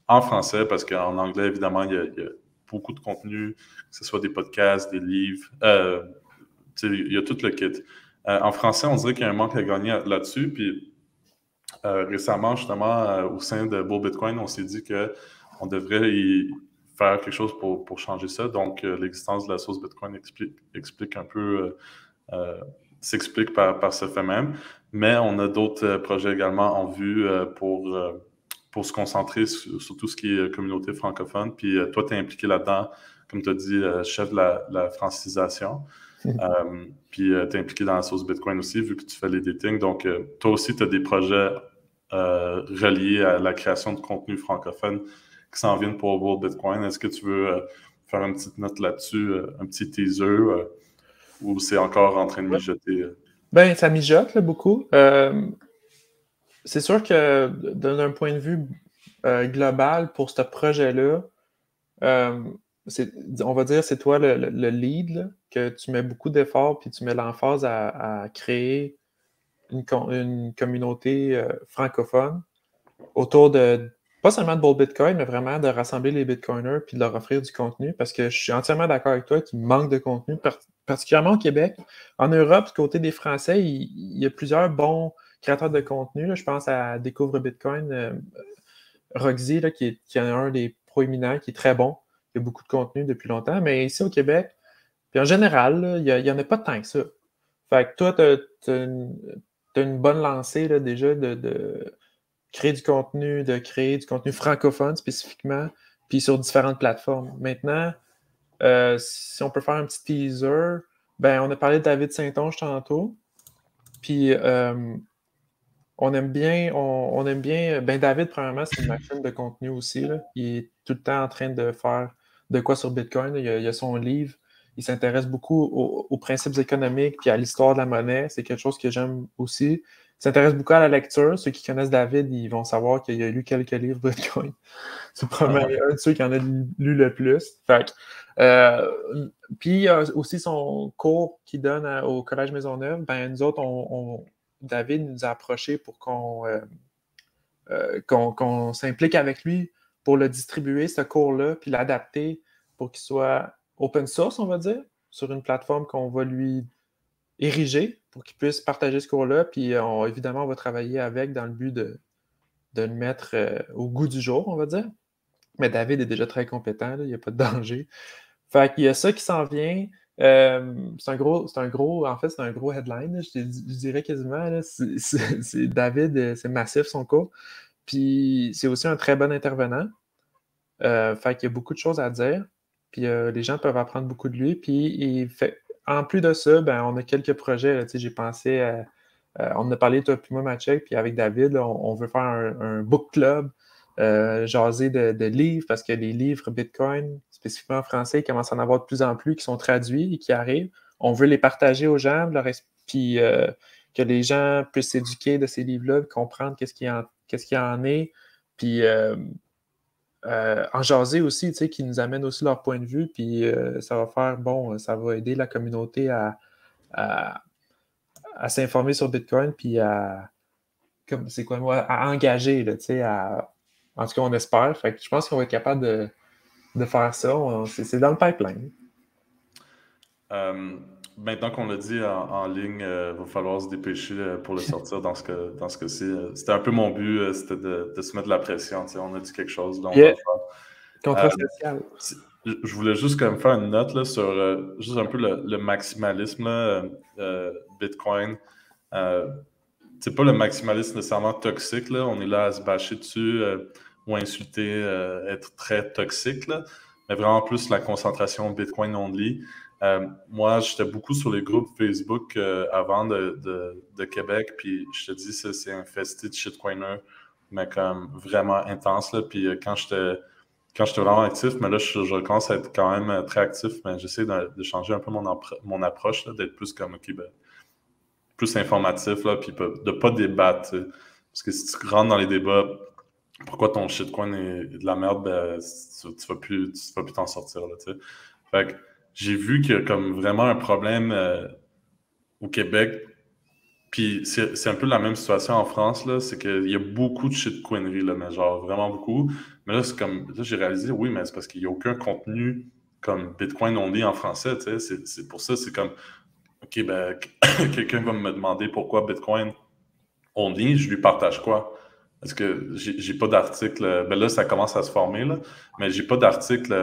en français, parce qu'en anglais, évidemment, il y a beaucoup de contenu, que ce soit des podcasts, des livres, il y a tout le kit. En français, on dirait qu'il y a un manque à gagner là-dessus, puis récemment, justement, au sein de Bull Bitcoin, on s'est dit qu'on devrait y faire quelque chose pour changer ça. Donc, l'existence de la sauce Bitcoin explique un peu, s'explique par ce fait même. Mais on a d'autres projets également en vue pour se concentrer sur tout ce qui est communauté francophone. Puis toi, tu es impliqué là-dedans, comme tu as dit, chef de la francisation. Puis tu es impliqué dans la sauce Bitcoin aussi, vu que tu fais les datings. Donc, toi aussi, tu as des projets reliés à la création de contenu francophone qui s'en viennent pour Bull Bitcoin. Est-ce que tu veux faire une petite note là-dessus, un petit teaser, ou c'est encore en train de mijoter? Ben, ça mijote là, beaucoup. C'est sûr que d'un point de vue global pour ce projet-là, on va dire c'est toi le lead, là, que tu mets beaucoup d'efforts puis tu mets l'emphase à créer une communauté francophone autour de, pas seulement de Bull Bitcoin, mais vraiment de rassembler les Bitcoiners puis de leur offrir du contenu, parce que je suis entièrement d'accord avec toi qu'il manque de contenu, particulièrement au Québec. En Europe, du côté des Français, il y a plusieurs bons créateurs de contenu, là. Je pense à Découvre Bitcoin, Roxy, là, qui est un des proéminents, qui est très bon, qui a beaucoup de contenu depuis longtemps, mais ici au Québec, puis en général, là, il n'y en a pas tant que ça. Fait que toi, tu as une bonne lancée là, déjà de créer du contenu, de créer du contenu francophone spécifiquement, puis sur différentes plateformes. Maintenant, si on peut faire un petit teaser, ben on a parlé de David Saint-Onge tantôt, puis on aime bien, on aime bien. Ben David, premièrement, c'est une machine de contenu aussi, là. Il est tout le temps en train de faire de quoi sur Bitcoin. Il a son livre. Il s'intéresse beaucoup aux principes économiques puis à l'histoire de la monnaie. C'est quelque chose que j'aime aussi. Il s'intéresse beaucoup à la lecture. Ceux qui connaissent David, ils vont savoir qu'il a lu quelques livres Bitcoin. C'est probablement un de ceux qui en a lu le plus. Fait puis il y a aussi son cours qu'il donne au Collège Maisonneuve. Ben, nous autres, David nous a approchés pour qu'on s'implique avec lui pour le distribuer, ce cours-là, puis l'adapter pour qu'il soit open source, on va dire, sur une plateforme qu'on va lui ériger pour qu'il puisse partager ce cours-là. Puis évidemment, on va travailler avec dans le but de le mettre au goût du jour, on va dire. Mais David est déjà très compétent, là, il n'y a pas de danger. Fait qu'il y a ça qui s'en vient. C'est un gros headline, là, je dirais quasiment. Là, c'est David, c'est massif son cours. Puis c'est aussi un très bon intervenant. Fait qu'il y a beaucoup de choses à dire. Puis les gens peuvent apprendre beaucoup de lui. Puis en plus de ça, ben, on a quelques projets. Là, j'ai pensé on en a parlé, toi puis moi, Mathieu, puis avec David, là, on veut faire un book club, jaser de livres, parce que les livres Bitcoin, spécifiquement en français, ils commencent à en avoir de plus en plus qui sont traduits et qui arrivent. On veut les partager aux gens, puis que les gens puissent s'éduquer de ces livres-là, comprendre qu'est-ce qu'il y en est, puis en jaser aussi, tu sais, qui nous amènent aussi leur point de vue, puis ça va aider la communauté à s'informer sur Bitcoin, puis à engager, là, tu sais, en tout cas, on espère. Fait que je pense qu'on va être capable de faire ça. C'est dans le pipeline. Maintenant qu'on l'a dit en ligne, il va falloir se dépêcher pour le sortir dans ce cas-ci. C'était un peu mon but, c'était de se mettre de la pression. On a dit quelque chose, là, on va le faire. Contrat social. Je voulais juste quand même faire une note là, sur juste un peu le maximalisme là, Bitcoin. C'est pas le maximalisme nécessairement toxique. Là. On est là à se bâcher dessus ou insulter, être très toxique. Là. Mais vraiment plus la concentration Bitcoin only. Moi, j'étais beaucoup sur les groupes Facebook avant de Québec. Puis je te dis, c'est infesté de shitcoiners, mais comme vraiment intense. Là. Puis quand j'étais vraiment actif, mais là, je commence à être quand même très actif, mais j'essaie de changer un peu mon approche, là, d'être plus comme, OK, ben, plus informatif, là, puis de ne pas débattre. T'sais. Parce que si tu rentres dans les débats, pourquoi ton shitcoin est de la merde, ben, tu vas plus t'en sortir. Là, t'sais. Fait que j'ai vu qu'il y a comme vraiment un problème au Québec. Puis c'est un peu la même situation en France, là, c'est qu'il y a beaucoup de shitcoineries, là, mais genre vraiment beaucoup. Mais là, là, j'ai réalisé, oui, mais c'est parce qu'il n'y a aucun contenu comme Bitcoin only en français, tu sais. C'est pour ça, c'est comme, OK, ben, quelqu'un va me demander pourquoi Bitcoin only, je lui partage quoi? Parce que j'ai pas d'article, ben là, ça commence à se former, là, mais j'ai pas d'article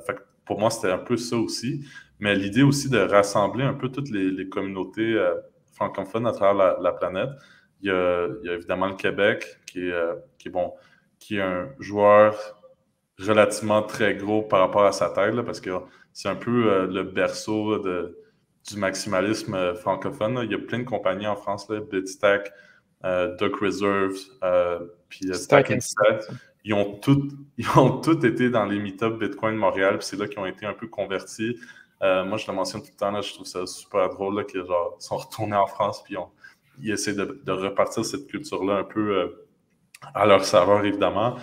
fait que pour moi, c'était un peu ça aussi. Mais l'idée aussi de rassembler un peu toutes les communautés francophones à travers la planète. Il y a évidemment le Québec, qui est un joueur relativement très gros par rapport à sa taille, là, parce que c'est un peu le berceau du maximalisme francophone. Là. Il y a plein de compagnies en France, là, BitStack, Duck Reserve, puis Stack Insight. Ils ont tous été dans les meet-ups Bitcoin Montréal, puis c'est là qu'ils ont été un peu convertis. Moi, je le mentionne tout le temps, là, je trouve ça super drôle là, qu'ils sont retournés en France, puis ils essaient de repartir cette culture-là un peu à leur saveur, évidemment.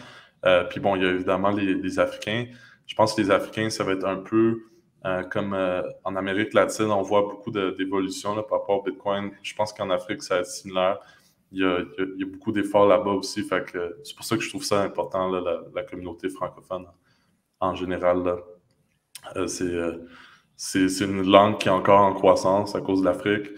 Puis bon, il y a évidemment les Africains. Je pense que les Africains, ça va être un peu comme en Amérique latine, on voit beaucoup d'évolution là, par rapport au Bitcoin. Je pense qu'en Afrique, ça va être similaire. Il y a beaucoup d'efforts là-bas aussi. Fait que, c'est pour ça que je trouve ça important, là, la communauté francophone en général. Là. C'est une langue qui est encore en croissance à cause de l'Afrique.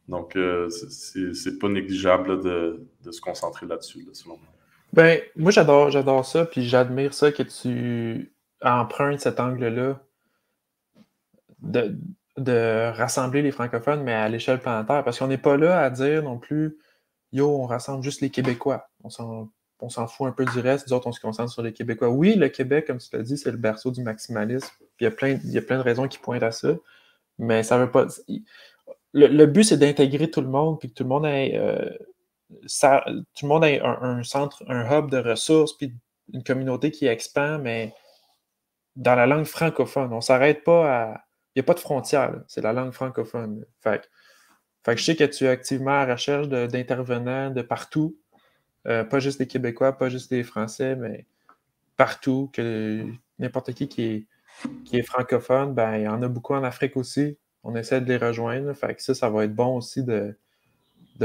Donc, c'est pas négligeable là, de se concentrer là-dessus, là, selon moi. Ben, moi, j'adore ça, puis j'admire ça que tu empruntes cet angle-là de rassembler les francophones, mais à l'échelle planétaire, parce qu'on n'est pas là à dire non plus « Yo, on rassemble juste les Québécois ». On s'en fout un peu du reste, nous autres, on se concentre sur les Québécois. Oui, le Québec, comme tu l'as dit, c'est le berceau du maximalisme, puis il y a plein de raisons qui pointent à ça, mais ça veut pas... Le but, c'est d'intégrer tout le monde, puis que tout le monde ait tout le monde a un centre, un hub de ressources, puis une communauté qui expand, mais dans la langue francophone. On ne s'arrête pas à... Il n'y a pas de frontières, là. C'est la langue francophone. Fait que je sais que tu es activement à la recherche d'intervenants de partout. Pas juste des Québécois, pas juste des Français, mais partout. Que n'importe qui est francophone, ben, il y en a beaucoup en Afrique aussi. On essaie de les rejoindre. Fait que ça va être bon aussi de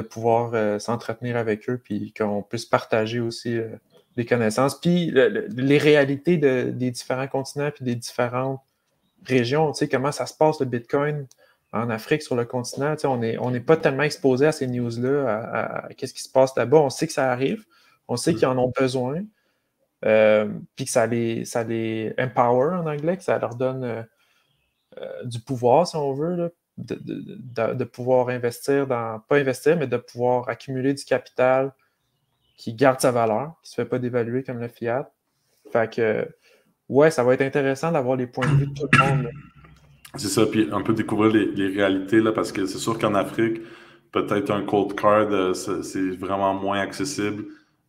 pouvoir s'entretenir avec eux, puis qu'on puisse partager aussi des connaissances, puis les réalités des différents continents, puis des différentes régions, tu sais, comment ça se passe le Bitcoin en Afrique, sur le continent, tu sais, on n'est pas tellement exposé à ces news-là, à qu'est-ce qui se passe là-bas. On sait que ça arrive, on sait qu'ils en ont besoin, puis que ça les empower en anglais, que ça leur donne du pouvoir, si on veut, là, de pouvoir investir pas investir, mais de pouvoir accumuler du capital qui garde sa valeur, qui ne se fait pas dévaluer comme le fiat. Fait que, ouais, ça va être intéressant d'avoir les points de vue de tout le monde, là. C'est ça, puis un peu découvrir les réalités, là, parce que c'est sûr qu'en Afrique, peut-être un cold card, c'est vraiment moins accessible,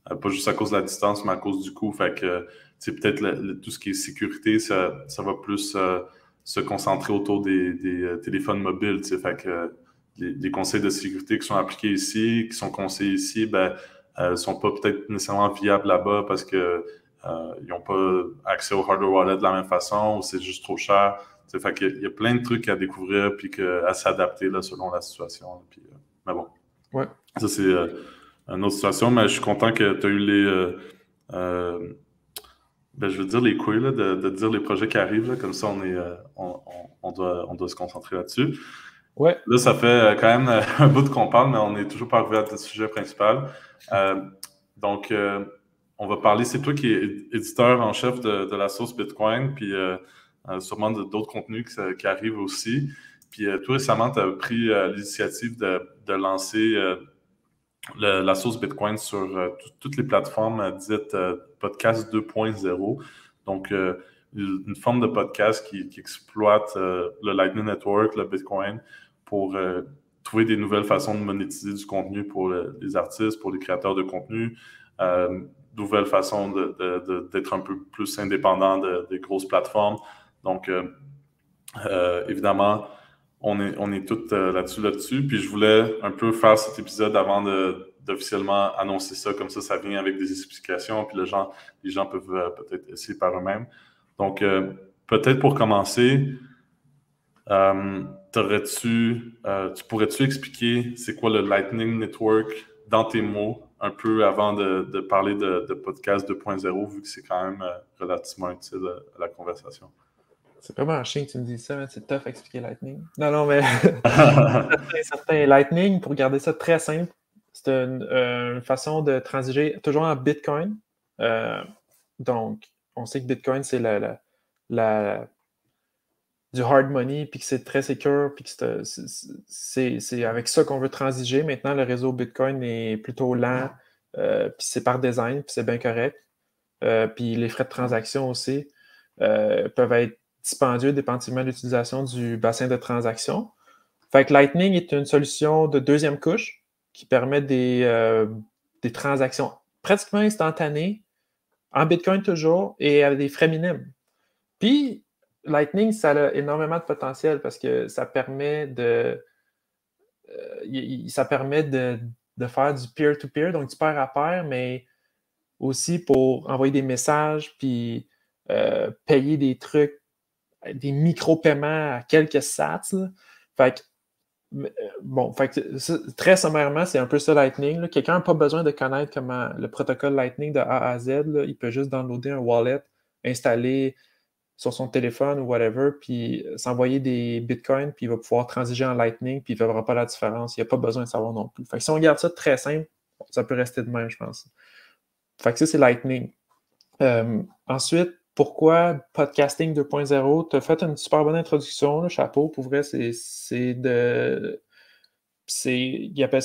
pas juste à cause de la distance, mais à cause du coût. Fait que, c'est peut-être tout ce qui est sécurité, ça va plus se concentrer autour des téléphones mobiles, tu sais. Fait que les conseils de sécurité qui sont appliqués ici, qui sont conseillés ici, ben, sont pas peut-être nécessairement viables là-bas parce que ils n'ont pas accès au hardware wallet de la même façon ou c'est juste trop cher. Fait qu'il y a plein de trucs à découvrir puis à s'adapter là, selon la situation. Puis, mais bon, ouais. Ça c'est une autre situation, mais je suis content que tu as eu je veux dire les couilles là, de dire les projets qui arrivent. Là, comme ça, on doit se concentrer là-dessus. Ouais. Là, ça fait quand même un bout qu'on parle, mais on n'est toujours pas arrivé à notre sujet principal. Donc, on va parler, c'est toi qui es éditeur en chef de la sauce Bitcoin, puis sûrement d'autres contenus qui arrivent aussi. Puis toi, récemment, tu as pris l'initiative de lancer la sauce Bitcoin sur toutes les plateformes dites podcast 2.0. Donc, une forme de podcast qui exploite le Lightning Network, le Bitcoin, pour trouver des nouvelles façons de monétiser du contenu pour les artistes, pour les créateurs de contenu, nouvelles façons d'être un peu plus indépendant des grosses plateformes. Donc, évidemment, on est tous là-dessus. Puis je voulais un peu faire cet épisode avant d'officiellement annoncer ça. Comme ça vient avec des explications. Puis les gens peuvent peut-être essayer par eux-mêmes. Donc, peut-être pour commencer, tu pourrais-tu expliquer c'est quoi le Lightning Network dans tes mots, un peu avant de parler de podcast 2.0, vu que c'est quand même relativement utile à la conversation? C'est vraiment chiant que tu me dises ça, hein. C'est tough à expliquer Lightning. Non, mais certains Lightning, pour garder ça très simple, c'est une façon de transiger toujours en Bitcoin. Donc, on sait que Bitcoin, c'est du hard money, puis que c'est très secure, puis que c'est avec ça qu'on veut transiger. Maintenant, le réseau Bitcoin est plutôt lent, puis c'est par design, puis c'est bien correct. Puis les frais de transaction aussi peuvent être dispendieux dépendamment de l'utilisation du bassin de transaction. Fait que Lightning est une solution de deuxième couche qui permet des transactions pratiquement instantanées, en Bitcoin toujours, et à des frais minimes. Puis, Lightning, ça a énormément de potentiel parce que ça permet de faire du peer-to-peer, donc du pair à pair, mais aussi pour envoyer des messages, puis payer des trucs, des micro-paiements à quelques sats. Là. Fait que, très sommairement, c'est un peu ça Lightning. Là. Quelqu'un n'a pas besoin de connaître comment le protocole Lightning de A à Z. Là. Il peut juste downloader un wallet, installer sur son téléphone ou whatever, puis s'envoyer des bitcoins, puis il va pouvoir transiger en Lightning, puis il ne verra pas la différence. Il n'y a pas besoin de savoir non plus. Fait que si on garde ça très simple, ça peut rester de même, je pense. Fait que ça, c'est Lightning. Ensuite, pourquoi Podcasting 2.0? Tu as fait une super bonne introduction, là, chapeau, pour vrai, il appelle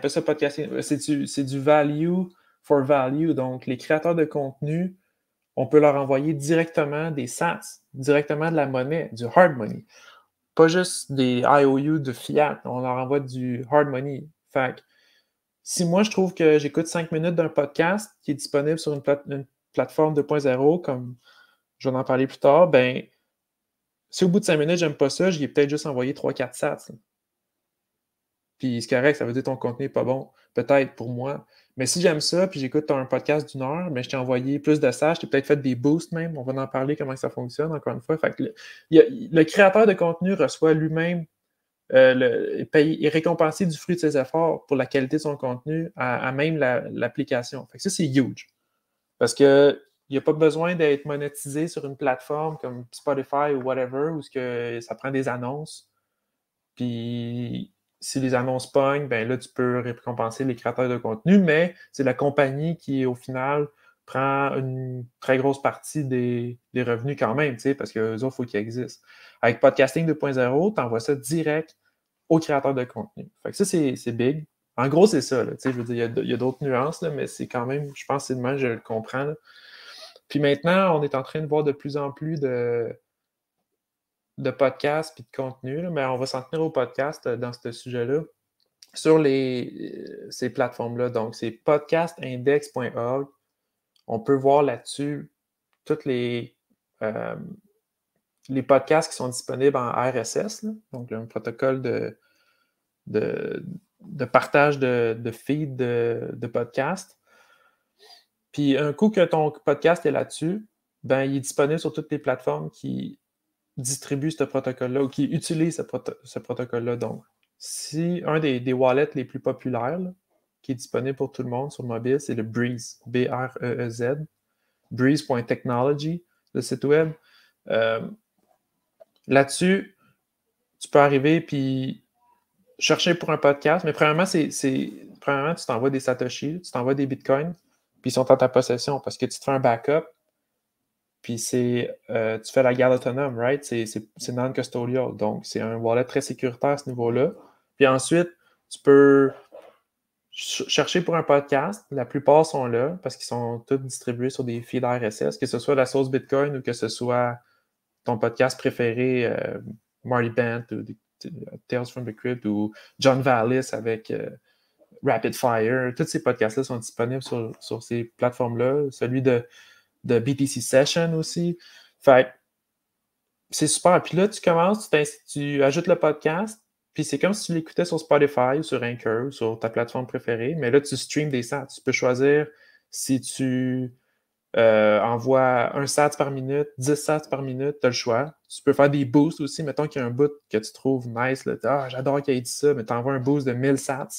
ça podcasting. C'est du value for value. Donc, les créateurs de contenu, on peut leur envoyer directement des sats, directement de la monnaie, du hard money. Pas juste des IOU de fiat, on leur envoie du hard money. Fait que si moi, je trouve que j'écoute 5 minutes d'un podcast qui est disponible sur une plateforme 2.0, comme je vais en parler plus tard, ben, si au bout de 5 minutes, j'aime pas ça, j'y ai peut-être juste envoyé 3-4 sats. Puis c'est correct, ça veut dire que ton contenu n'est pas bon. Peut-être pour moi. Mais si j'aime ça, puis j'écoute un podcast d'1 heure, mais je t'ai envoyé plus de ça, je t'ai peut-être fait des boosts même. On va en parler comment ça fonctionne, encore une fois. Fait que le créateur de contenu reçoit lui-même est récompensé du fruit de ses efforts pour la qualité de son contenu à même l'application. Fait que ça, c'est huge. Parce que il n'y a pas besoin d'être monétisé sur une plateforme comme Spotify ou whatever, où ça prend des annonces. Puis si les annonces pognent, ben là, tu peux récompenser les créateurs de contenu, mais c'est la compagnie qui, au final, prend une très grosse partie des revenus quand même, parce qu'eux autres, il faut qu'ils existent. Avec Podcasting 2.0, tu envoies ça direct aux créateurs de contenu. Fait que ça, c'est big. En gros, c'est ça. Là, je veux dire, il y a d'autres nuances, là, mais c'est quand même, je pense que c'est demain, je le comprends. Là. Puis maintenant, on est en train de voir de plus en plus de podcasts et de contenu, là, mais on va s'en tenir au podcast dans ce sujet-là sur ces plateformes-là. Donc, c'est podcastindex.org. On peut voir là-dessus tous les podcasts qui sont disponibles en RSS, là, donc un protocole de partage de feed de podcasts. Puis un coup que ton podcast est là-dessus, ben, il est disponible sur toutes les plateformes qui distribuent ce protocole-là ou qui utilisent ce protocole-là. Donc, si un des wallets les plus populaires là, qui est disponible pour tout le monde sur mobile, c'est le Breeze, B-R-E-E-Z, breeze.technology, le site web. Là-dessus, tu peux arriver puis chercher pour un podcast, mais premièrement, premièrement, tu t'envoies des satoshis, tu t'envoies des bitcoins, puis ils sont en ta possession parce que tu te fais un backup, puis tu fais la garde autonome, right? C'est non-custodial, donc c'est un wallet très sécuritaire à ce niveau-là. Puis ensuite, tu peux chercher pour un podcast, la plupart sont là parce qu'ils sont tous distribués sur des feeds RSS, que ce soit la sauce Bitcoin ou que ce soit ton podcast préféré, Marty Bent ou Tales from the Crypt ou John Vallis avec Rapid Fire. Tous ces podcasts-là sont disponibles sur ces plateformes-là. Celui de BTC Session aussi. Fait c'est super. Puis là, tu commences, tu ajoutes le podcast, puis c'est comme si tu l'écoutais sur Spotify ou sur Anchor ou sur ta plateforme préférée, mais là, tu streams des sats. Tu peux choisir si tu envoies un sat par minute, 10 sats par minute, tu as le choix. Tu peux faire des boosts aussi. Mettons qu'il y a un bout que tu trouves nice. Là, j'adore qu'il ait dit ça, mais tu envoies un boost de 1000 sats.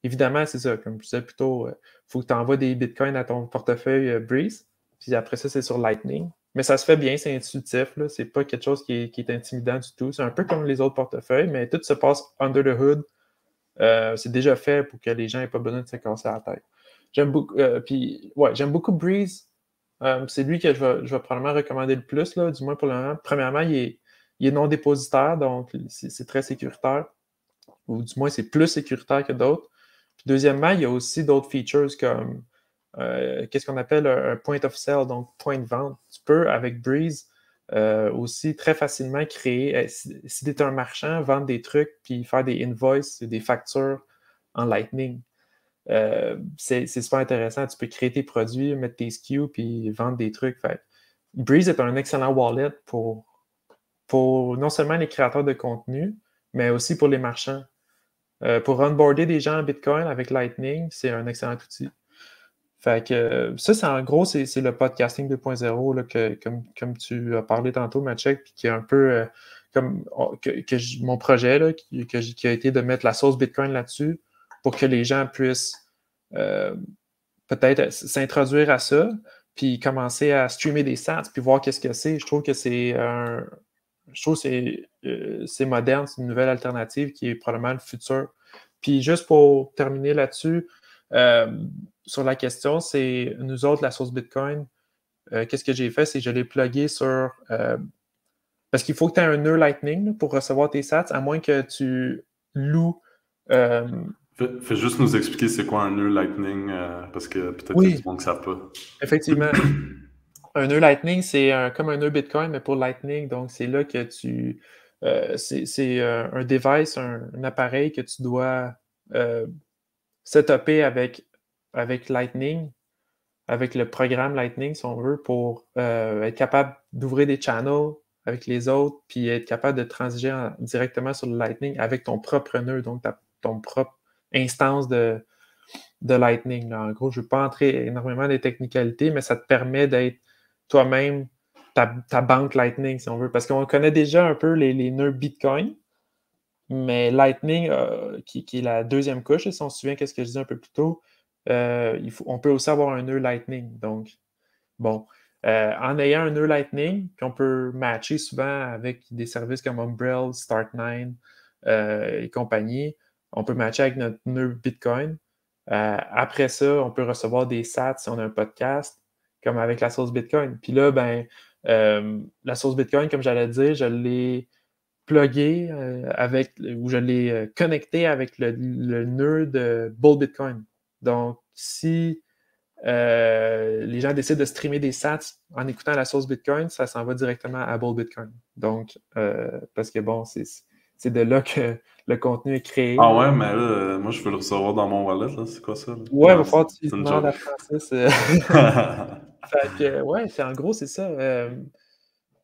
Évidemment, c'est ça. Comme je disais plus tôt, faut que tu envoies des bitcoins à ton portefeuille Breeze. Puis après ça, c'est sur Lightning. Mais ça se fait bien, c'est intuitif. Là. C'est pas quelque chose qui est intimidant du tout. C'est un peu comme les autres portefeuilles, mais tout se passe under the hood. C'est déjà fait pour que les gens n'aient pas besoin de se casser la tête. J'aime beaucoup Breeze. C'est lui que je vais probablement recommander le plus, là, du moins pour le moment. Premièrement, il est non dépositaire, donc c'est très sécuritaire. Ou du moins, c'est plus sécuritaire que d'autres. Puis deuxièmement, il y a aussi d'autres features comme qu'est-ce qu'on appelle un point of sale, donc point de vente. Tu peux, avec Breeze, aussi très facilement créer, si tu es un marchand, vendre des trucs puis faire des invoices, des factures en Lightning. C'est super intéressant. Tu peux créer tes produits, mettre tes SKU puis vendre des trucs. Fait. Breeze est un excellent wallet pour non seulement les créateurs de contenu, mais aussi pour les marchands. Pour onboarder des gens en Bitcoin avec Lightning, c'est un excellent outil. Fait que ça, en gros, c'est le podcasting 2.0 là, comme tu as parlé tantôt, Maciek, puis qui est un peu comme mon projet là, qui a été de mettre la sauce Bitcoin là-dessus pour que les gens puissent peut-être s'introduire à ça, puis commencer à streamer des sats, puis voir qu'est-ce que c'est. Je trouve que c'est moderne, c'est une nouvelle alternative qui est probablement le futur. Puis juste pour terminer là-dessus, sur la question, c'est nous autres, la source Bitcoin, qu'est-ce que j'ai fait? C'est que je l'ai plugué sur... parce qu'il faut que tu aies un nœud Lightning là, pour recevoir tes sats, à moins que tu loues... Fais juste nous expliquer c'est quoi un nœud Lightning, parce que peut-être oui, que du monde ne savent pas. Effectivement. Un nœud Lightning, c'est comme un nœud Bitcoin, mais pour Lightning. Donc, c'est là que tu c'est un device, un appareil que tu dois setuper avec Lightning, avec le programme Lightning, si on veut, pour être capable d'ouvrir des channels avec les autres, puis être capable de transiger directement sur le Lightning avec ton propre nœud, donc ton propre instance de Lightning. Là. En gros, je ne veux pas entrer énormément dans les technicalités, mais ça te permet d'être toi-même ta banque Lightning, si on veut. Parce qu'on connaît déjà un peu les nœuds Bitcoin, mais Lightning, qui est la deuxième couche, si on se souvient qu'est-ce que je disais un peu plus tôt, on peut aussi avoir un nœud Lightning. Donc, bon, en ayant un nœud Lightning, puis on peut matcher souvent avec des services comme Umbrel, Start9 et compagnie, on peut matcher avec notre nœud Bitcoin. Après ça, on peut recevoir des sats si on a un podcast, comme avec la source Bitcoin. Puis là, la source Bitcoin, comme j'allais dire, je l'ai plugué ou je l'ai connecté avec le nœud de Bull Bitcoin. Donc, si les gens décident de streamer des sats en écoutant la source Bitcoin, ça s'en va directement à Bull Bitcoin. Donc, parce que bon, c'est de là que le contenu est créé. Ah ouais, mais là, moi, je veux le recevoir dans mon wallet, là. C'est quoi ça? Là? Ouais, il Non, va falloir que tu c'est une demandes joke. à Francis. Fait que, ouais, en gros, c'est ça.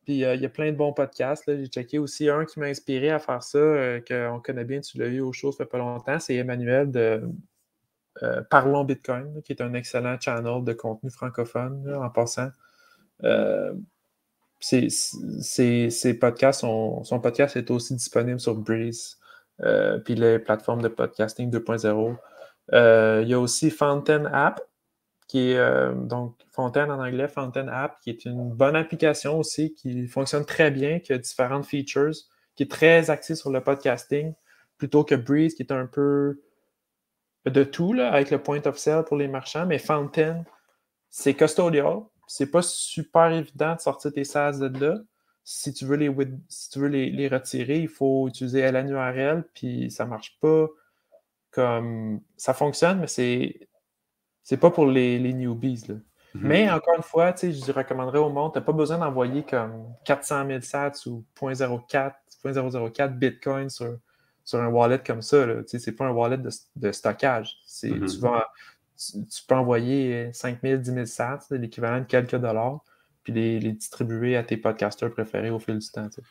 Puis il y a plein de bons podcasts. Là. J'ai checké aussi un qui m'a inspiré à faire ça, qu'on connaît bien, tu l'as eu au show, ça fait pas longtemps. C'est Emmanuel de Parlons Bitcoin, là, qui est un excellent channel de contenu francophone, là, en passant. Ses podcasts, son podcast est aussi disponible sur Breeze, puis les plateformes de podcasting 2.0. Il y a aussi Fountain App, qui est donc Fontaine en anglais, Fountain App, qui est une bonne application aussi, qui fonctionne très bien, qui a différentes features, qui est très axée sur le podcasting, plutôt que Breeze, qui est un peu de tout, là, avec le point of sale pour les marchands, mais Fountain, c'est custodial. C'est pas super évident de sortir tes SaaS de là. Si tu veux les retirer, il faut utiliser LNURL, puis ça marche pas comme... Ça fonctionne, mais c'est pas pour les newbies. Là. Mais encore une fois, je recommanderais au monde, tu n'as pas besoin d'envoyer comme 400 000 sats ou 0.004 Bitcoin sur un wallet comme ça. C'est pas un wallet de stockage. Tu peux envoyer 5 000, 10 000 sats, l'équivalent de quelques dollars, puis les distribuer à tes podcasters préférés au fil du temps. T'sais.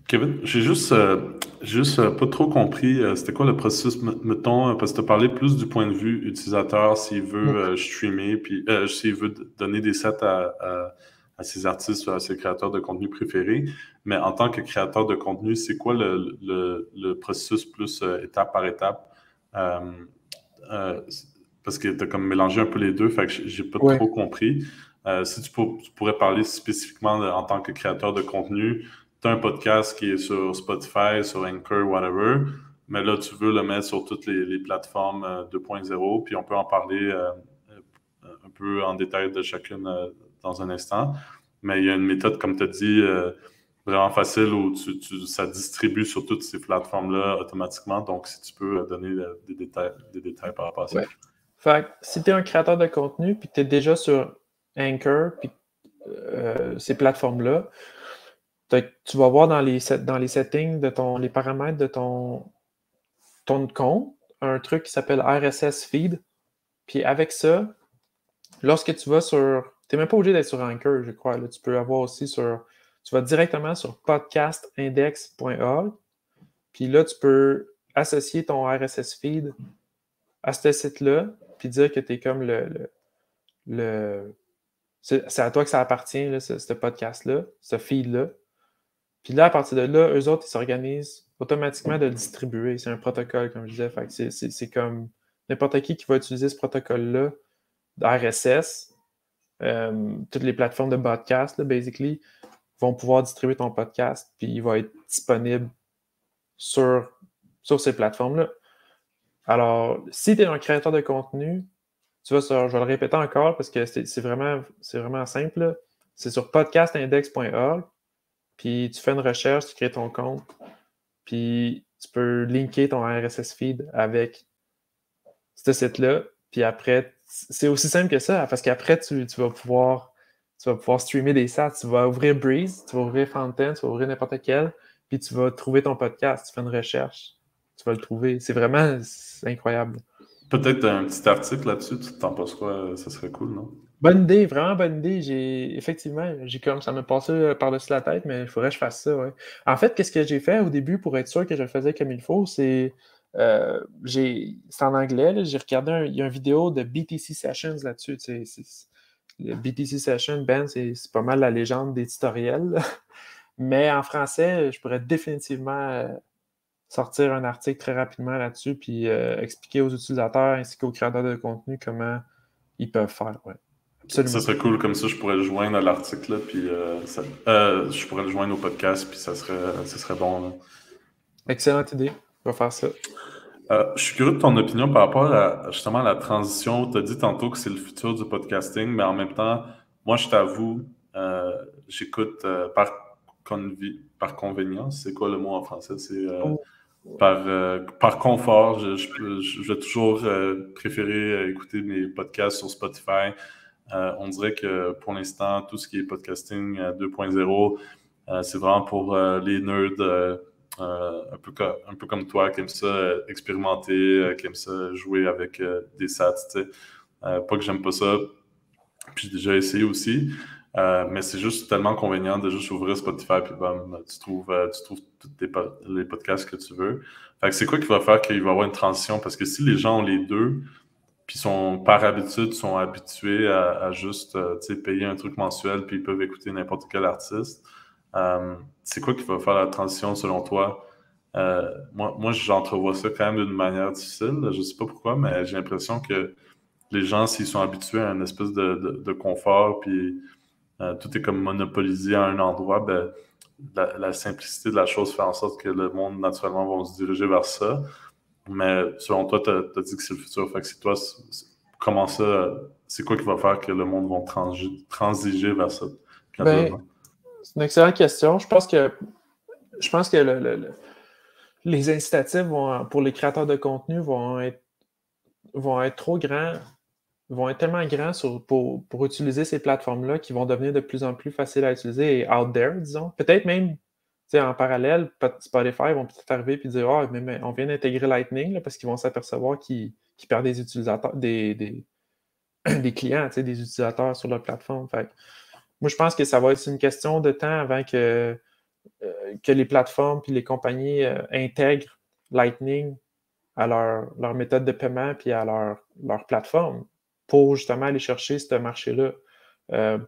Kevin, j'ai juste pas trop compris c'était quoi le processus, mettons, parce que tu as parlé plus du point de vue utilisateur, s'il veut streamer, puis s'il veut donner des sets à ses artistes ou à ses créateurs de contenu préférés. Mais en tant que créateur de contenu, c'est quoi le processus plus étape par étape? Euh, euh, parce que tu as comme mélangé un peu les deux, fait que j'ai pas Ouais. trop compris. Si tu pourrais parler spécifiquement en tant que créateur de contenu, tu as un podcast qui est sur Spotify, sur Anchor, whatever, mais là, tu veux le mettre sur toutes les plateformes 2.0, puis on peut en parler un peu en détail de chacune dans un instant. Mais il y a une méthode, comme tu as dit, vraiment facile où ça distribue sur toutes ces plateformes-là automatiquement. Donc, si tu peux donner des détails par rapport à ça. Ouais. Fait que si tu es un créateur de contenu, puis tu es déjà sur Anchor, puis ces plateformes-là, tu vas voir dans les settings les paramètres de ton compte, un truc qui s'appelle RSS Feed. Puis avec ça, lorsque tu vas sur... Tu n'es même pas obligé d'être sur Anchor, je crois. Là, tu peux avoir aussi sur... Tu vas directement sur podcastindex.org. Puis là, tu peux associer ton RSS Feed à ce site-là, puis dire que tu es comme c'est à toi que ça appartient, là, ce podcast-là, ce feed-là. Puis là, à partir de là, eux autres, ils s'organisent automatiquement de le distribuer. C'est un protocole, comme je disais. Fait que c'est comme n'importe qui va utiliser ce protocole-là d'RSS. Toutes les plateformes de podcast, là, basically, vont pouvoir distribuer ton podcast, puis il va être disponible sur ces plateformes-là. Alors, si tu es un créateur de contenu, tu vas sur, je vais le répéter encore parce que c'est vraiment simple. Là. C'est sur podcastindex.org. Puis tu fais une recherche, tu crées ton compte, puis tu peux linker ton RSS feed avec ce site-là. Puis après, c'est aussi simple que ça, parce qu'après, tu vas pouvoir streamer des sats. Tu vas ouvrir Breeze, tu vas ouvrir Fountain, tu vas ouvrir n'importe quel, puis tu vas trouver ton podcast, tu fais une recherche, tu vas le trouver. C'est incroyable. Peut-être un petit article là-dessus, tu t'en penses quoi? Ça serait cool, non? Bonne idée, vraiment bonne idée. Effectivement, ça me passait par-dessus la tête, mais il faudrait que je fasse ça, ouais. En fait, qu'est-ce que j'ai fait au début pour être sûr que je le faisais comme il faut, c'est c'est en anglais, là, j'ai regardé il y a une vidéo de BTC Sessions là-dessus. Le BTC Session, Ben, c'est pas mal la légende des tutoriels. Mais en français, je pourrais définitivement sortir un article très rapidement là-dessus, puis expliquer aux utilisateurs ainsi qu'aux créateurs de contenu comment ils peuvent faire. Ouais. Absolument. Ça serait cool, comme ça je pourrais le joindre à l'article, là, puis je pourrais le joindre au podcast, puis ça serait bon. Là. Excellente idée. On va faire ça. Je suis curieux de ton opinion par rapport justement à la transition. Tu as dit tantôt que c'est le futur du podcasting, mais en même temps, moi, je t'avoue, j'écoute par convenience. C'est quoi le mot en français? C'est par confort. Je vais toujours préférer écouter mes podcasts sur Spotify. On dirait que pour l'instant, tout ce qui est podcasting 2.0, c'est vraiment pour les nerds. Un peu comme toi, qui aime ça expérimenter, qui aime ça jouer avec des sats, tu sais. Pas que j'aime pas ça, puis j'ai déjà essayé aussi, mais c'est juste tellement convenient de juste ouvrir Spotify, puis bam, tu trouves tous les podcasts que tu veux. Fait que c'est quoi qui va faire qu'il va y avoir une transition? Parce que si les gens ont les deux, puis par habitude, sont habitués à juste payer un truc mensuel, puis ils peuvent écouter n'importe quel artiste. C'est quoi qui va faire la transition selon toi? Moi, j'entrevois ça quand même d'une manière difficile. Je sais pas pourquoi, mais j'ai l'impression que les gens, s'ils sont habitués à une espèce de confort, puis tout est comme monopolisé à un endroit, ben, la simplicité de la chose fait en sorte que le monde, naturellement, va se diriger vers ça. Mais selon toi, tu as dit que c'est le futur. Fait que c'est toi, comment ça, c'est quoi qui va faire que le monde va transiger vers ça graduellement? C'est une excellente question. Je pense que les incitatifs pour les créateurs de contenu vont être trop grands, vont être tellement grands pour utiliser ces plateformes-là qui vont devenir de plus en plus faciles à utiliser et out there, disons. Peut-être même en parallèle, Spotify vont peut-être arriver et dire « Ah, mais on vient d'intégrer Lightning là, parce qu'ils vont s'apercevoir qu'ils perdent des utilisateurs, des clients, des utilisateurs sur leur plateforme. » Moi, je pense que ça va être une question de temps avant que les plateformes et les compagnies intègrent Lightning à leur méthode de paiement puis à leur plateforme pour justement aller chercher ce marché-là.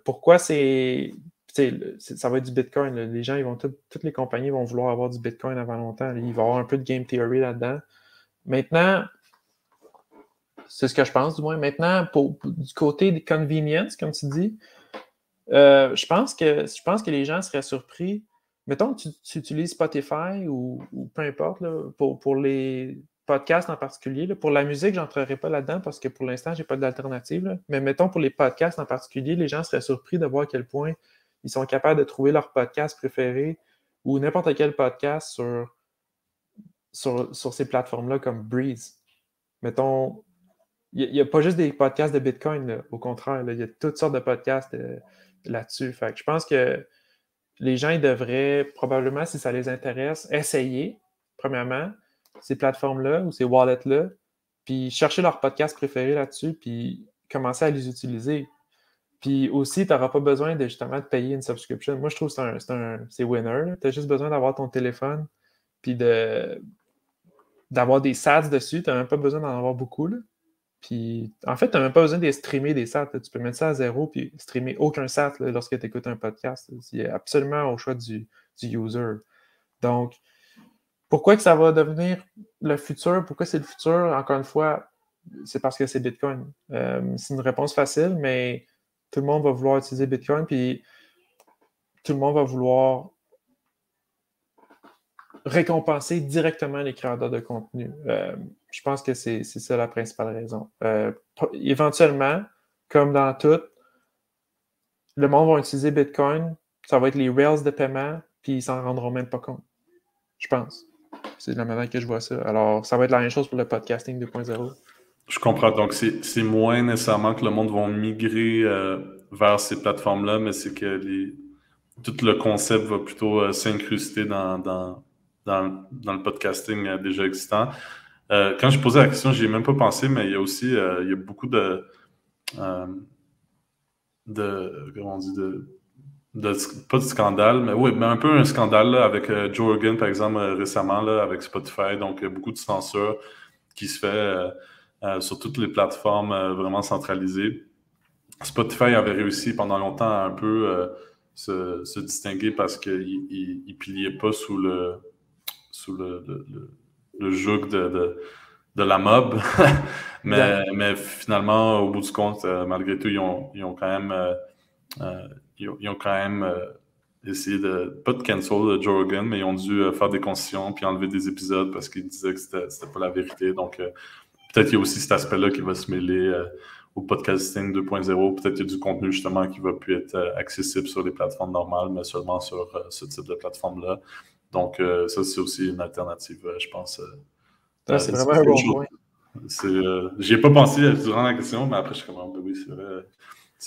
Pourquoi ça va être du Bitcoin. Là. Les gens, toutes les compagnies vont vouloir avoir du Bitcoin avant longtemps. Il va y avoir un peu de game theory là-dedans. Maintenant, c'est ce que je pense du moins. Maintenant, du côté des convenience, comme tu dis, je pense que les gens seraient surpris. Mettons que tu utilises Spotify ou peu importe là, pour les podcasts en particulier. Là. Pour la musique, je n'entrerai pas là-dedans parce que pour l'instant, je n'ai pas d'alternative. Là. Mais mettons pour les podcasts en particulier, les gens seraient surpris de voir à quel point ils sont capables de trouver leur podcast préféré ou n'importe quel podcast sur ces plateformes-là comme Breeze. Mettons, il n'y a pas juste des podcasts de Bitcoin, là. Au contraire, il y a toutes sortes de podcasts là-dessus. Fait que je pense que les gens ils devraient probablement, si ça les intéresse, essayer, premièrement, ces plateformes-là ou ces wallets-là, puis chercher leur podcast préféré là-dessus, puis commencer à les utiliser. Puis aussi, tu n'auras pas besoin justement de payer une subscription. Moi, je trouve que c'est winner. Tu as juste besoin d'avoir ton téléphone, puis d'avoir des sats dessus. Tu n'as même pas besoin d'en avoir beaucoup. Là. Puis, en fait, tu n'as même pas besoin de streamer des sats. Là. Tu peux mettre ça à zéro puis streamer aucun sat là, lorsque tu écoutes un podcast. C'est absolument au choix du user. Donc, pourquoi que ça va devenir le futur? Pourquoi c'est le futur? Encore une fois, c'est parce que c'est Bitcoin. C'est une réponse facile, mais tout le monde va vouloir utiliser Bitcoin, puis tout le monde va vouloir récompenser directement les créateurs de contenu. Je pense que c'est ça la principale raison. Éventuellement, comme dans tout, le monde va utiliser Bitcoin, ça va être les rails de paiement, puis ils s'en rendront même pas compte. Je pense. C'est de la manière que je vois ça. Alors, ça va être la même chose pour le podcasting 2.0. Je comprends. Donc, c'est moins nécessairement que le monde va migrer vers ces plateformes-là, mais c'est que tout le concept va plutôt s'incruster dans le podcasting déjà existant. Quand je posais la question, j'y ai même pas pensé, mais il y a aussi il y a beaucoup euh, comment on dit, pas de scandale, mais oui, mais un peu un scandale là, avec Joe Rogan, par exemple, récemment, là, avec Spotify. Donc, il y a beaucoup de censure qui se fait sur toutes les plateformes vraiment centralisées. Spotify avait réussi pendant longtemps à un peu se distinguer parce qu'il ne pliait pas sous le joug de la mob. mais finalement, au bout du compte, malgré tout, ils ont quand même, ils ont quand même essayé pas de cancel Joe Rogan, mais ils ont dû faire des concessions puis enlever des épisodes parce qu'ils disaient que c'était pas la vérité. Donc, peut-être qu'il y a aussi cet aspect-là qui va se mêler au podcasting 2.0. Peut-être qu'il y a du contenu justement qui va plus être accessible sur les plateformes normales, mais seulement sur ce type de plateforme-là. Donc, ça, c'est aussi une alternative, je pense. C'est vraiment un bon point. J'y ai pas pensé durant la question, mais après, je suis comme, oui, c'est vrai.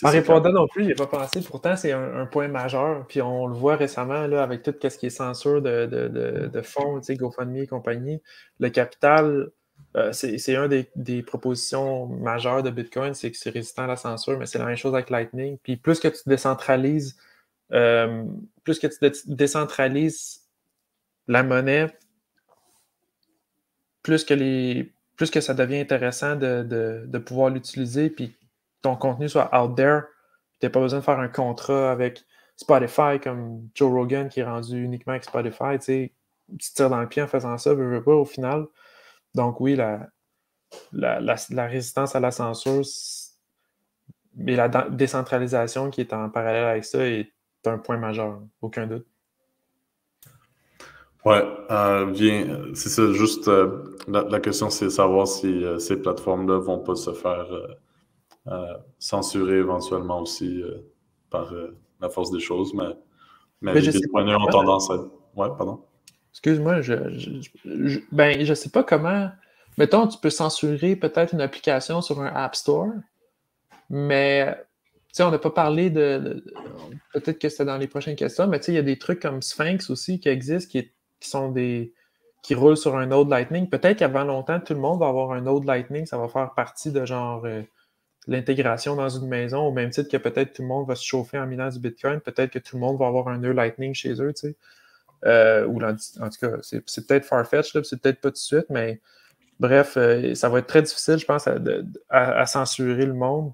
En répondant non plus, il n'y a pas pensé. Pourtant, c'est un point majeur. Puis on le voit récemment là, avec tout ce qui est censure de fonds, GoFundMe et compagnie. Le capital, c'est une des propositions majeures de Bitcoin, c'est que c'est résistant à la censure, mais c'est la même chose avec Lightning. Puis plus que tu décentralises, la monnaie, plus que ça devient intéressant de pouvoir l'utiliser, puis ton contenu soit out there, tu n'as pas besoin de faire un contrat avec Spotify comme Joe Rogan qui est rendu uniquement avec Spotify. Tu sais, tu te tires dans le pied en faisant ça, veux pas au final. Donc oui, la résistance à la censure et la décentralisation qui est en parallèle avec ça est un point majeur, aucun doute. Ouais, bien, c'est ça, juste la question, c'est de savoir si ces plateformes-là vont pas se faire censurer éventuellement aussi par la force des choses, mais les bitcoiners ont tendance à... Ouais, pardon. Excuse-moi, je sais pas comment... Mettons, tu peux censurer peut-être une application sur un App Store, mais on n'a pas parlé peut-être que c'était dans les prochaines questions, mais il y a des trucs comme Sphinx aussi qui existent, qui roulent sur un node Lightning. Peut-être qu'avant longtemps, tout le monde va avoir un node Lightning, ça va faire partie de genre l'intégration dans une maison, au même titre que peut-être tout le monde va se chauffer en minant du Bitcoin, peut-être que tout le monde va avoir un nœud Lightning chez eux, tu sais. En tout cas, c'est peut-être far-fetched, c'est peut-être pas tout de suite, mais bref, ça va être très difficile, je pense, à censurer le monde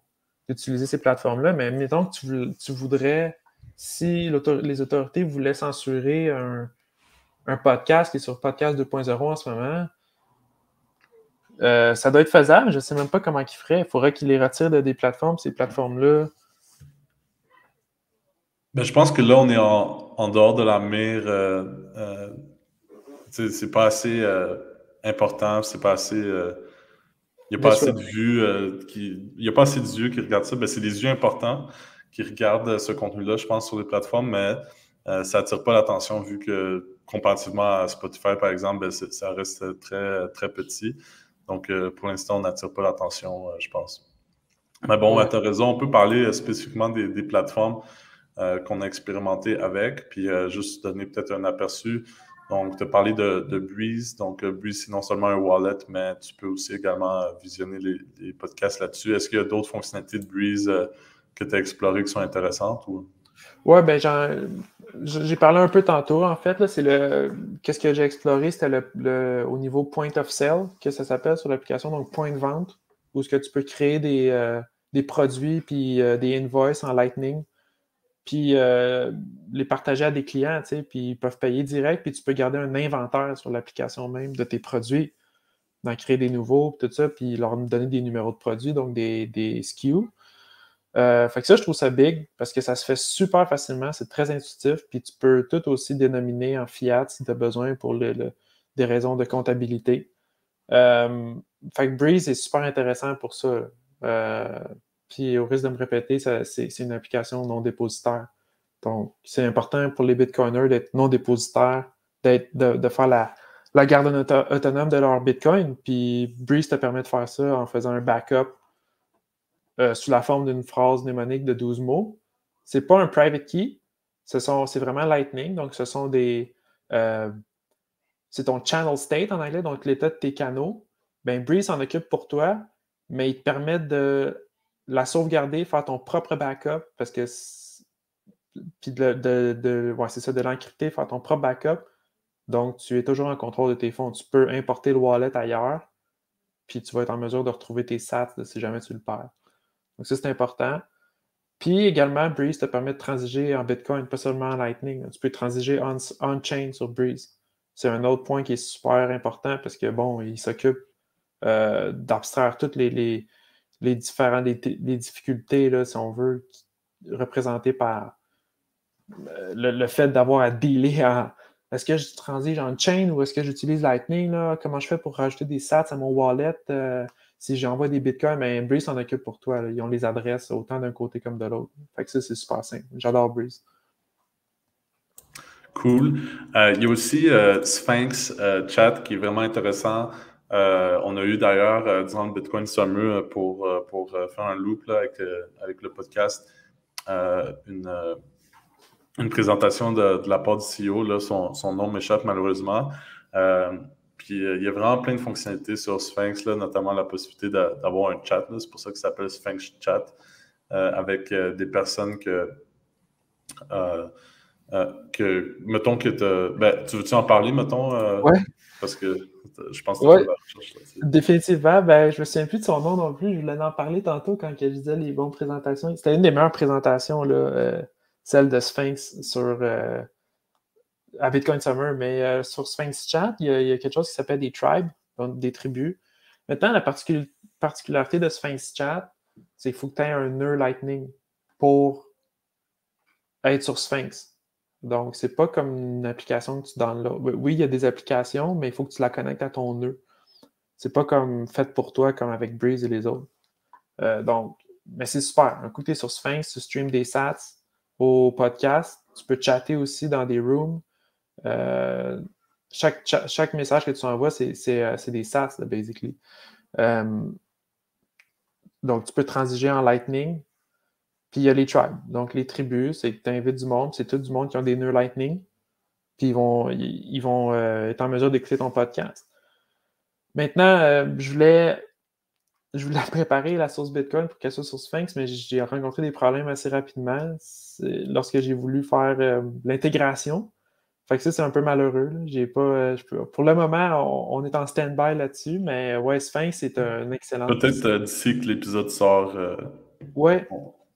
d'utiliser ces plateformes-là. Mais mettons que tu voudrais, si les autorités voulaient censurer un podcast qui est sur Podcast 2.0 en ce moment, ça doit être faisable. Je ne sais même pas comment ils feraient. Il faudrait qu'ils les retirent des plateformes, ces plateformes-là. Ben, je pense que là, on est en dehors de la mire. C'est pas assez important, c'est pas assez. Il n'y a pas assez de vues il y a pas assez de yeux qui regardent ça. Ben, c'est des yeux importants qui regardent ce contenu-là, je pense, sur les plateformes, mais ça n'attire pas l'attention vu que comparativement à Spotify, par exemple, ben, ça reste très, très petit. Donc, pour l'instant, on n'attire pas l'attention, je pense. Mais bon, tu as raison, on peut parler spécifiquement des plateformes qu'on a expérimenté avec, puis juste donner peut-être un aperçu. Donc, tu as parlé de Breeze. Donc, Breeze, c'est non seulement un wallet, mais tu peux aussi également visionner les podcasts là-dessus. Est-ce qu'il y a d'autres fonctionnalités de Breeze que tu as explorées qui sont intéressantes? Ou... Ouais, ben j'ai parlé un peu tantôt, en fait. Qu'est-ce que j'ai exploré? C'était au niveau point of sale, que ça s'appelle sur l'application, donc point de vente, où est-ce que tu peux créer des produits puis des invoices en Lightning, puis les partager à des clients, tu sais, puis ils peuvent payer direct, puis tu peux garder un inventaire sur l'application même de tes produits, d'en créer des nouveaux, puis tout ça, puis leur donner des numéros de produits, donc des SKU. Fait que ça, je trouve ça big parce que ça se fait super facilement, c'est très intuitif, puis tu peux tout aussi dénominer en fiat si tu as besoin pour des raisons de comptabilité. Fait que Breeze est super intéressant pour ça. Puis au risque de me répéter, c'est une application non dépositaire. Donc, c'est important pour les Bitcoiners d'être non dépositaires, de faire la garde autonome de leur Bitcoin. Puis Breeze te permet de faire ça en faisant un backup sous la forme d'une phrase mnémonique de 12 mots. C'est pas un private key, c'est vraiment Lightning, donc ce sont des... c'est ton channel state en anglais, donc l'état de tes canaux. Ben, Breeze s'en occupe pour toi, mais il te permet de la sauvegarder, faire ton propre backup, parce que... Puis ouais, c'est ça, de l'encrypter, faire ton propre backup. Donc, tu es toujours en contrôle de tes fonds. Tu peux importer le wallet ailleurs, puis tu vas être en mesure de retrouver tes sats si jamais tu le perds. Donc, ça, c'est important. Puis également, Breeze te permet de transiger en Bitcoin, pas seulement en Lightning. Tu peux transiger on-chain sur Breeze. C'est un autre point qui est super important parce que, bon, il s'occupe d'abstraire toutes les différentes les difficultés, là, si on veut, représentées par le fait d'avoir à dealer en est-ce que je transige en chain ou est-ce que j'utilise Lightning? Là? Comment je fais pour rajouter des sats à mon wallet? Si j'envoie des bitcoins, mais Breeze s'en occupe pour toi. Là. Ils ont les adresses autant d'un côté comme de l'autre. Fait que ça, c'est super simple. J'adore Breeze. Cool. Il y a aussi Sphinx Chat qui est vraiment intéressant. On a eu d'ailleurs, durant le Bitcoin Summer, pour faire un loop là, avec le podcast, une présentation de la part du CEO. Là, son nom m'échappe malheureusement. Puis il y a vraiment plein de fonctionnalités sur Sphinx, là, notamment la possibilité d'avoir un chat. C'est pour ça que ça s'appelle Sphinx Chat, avec des personnes mettons que tu veux-tu en parler, mettons? Ouais. Parce que je pense que tu as ouais. fait la recherche là-dessus. Définitivement. Ben, je me souviens plus de son nom non plus. Je voulais en parler tantôt quand je disais les bonnes présentations. C'était une des meilleures présentations, là, celle de Sphinx sur à Bitcoin Summer, mais sur Sphinx Chat, il y a quelque chose qui s'appelle des tribes, donc des tribus. Maintenant, la particularité de Sphinx Chat, c'est qu'il faut que tu aies un nœud Lightning pour être sur Sphinx. Donc, c'est pas comme une application que tu downloads. Oui, il y a des applications, mais il faut que tu la connectes à ton nœud. C'est pas comme fait pour toi, comme avec Breeze et les autres. Donc, mais c'est super. Un coup, tu es sur Sphinx, tu streams des sats au podcast. Tu peux chatter aussi dans des rooms. Chaque message que tu envoies, c'est des sats, là, basically. Donc, tu peux transiger en Lightning. Puis, il y a les tribes. Donc, les tribus, c'est que tu invites du monde. C'est tout du monde qui ont des nœuds Lightning. Puis, ils vont être en mesure d'écouter ton podcast. Maintenant, je voulais préparer la sauce Bitcoin pour qu'elle soit sur Sphinx, mais j'ai rencontré des problèmes assez rapidement lorsque j'ai voulu faire l'intégration. Fait que ça, c'est un peu malheureux. Là. J'ai pas, pour le moment, on est en stand-by là-dessus, mais ouais, Sphinx, c'est un excellent. Peut-être d'ici que l'épisode sort, ouais.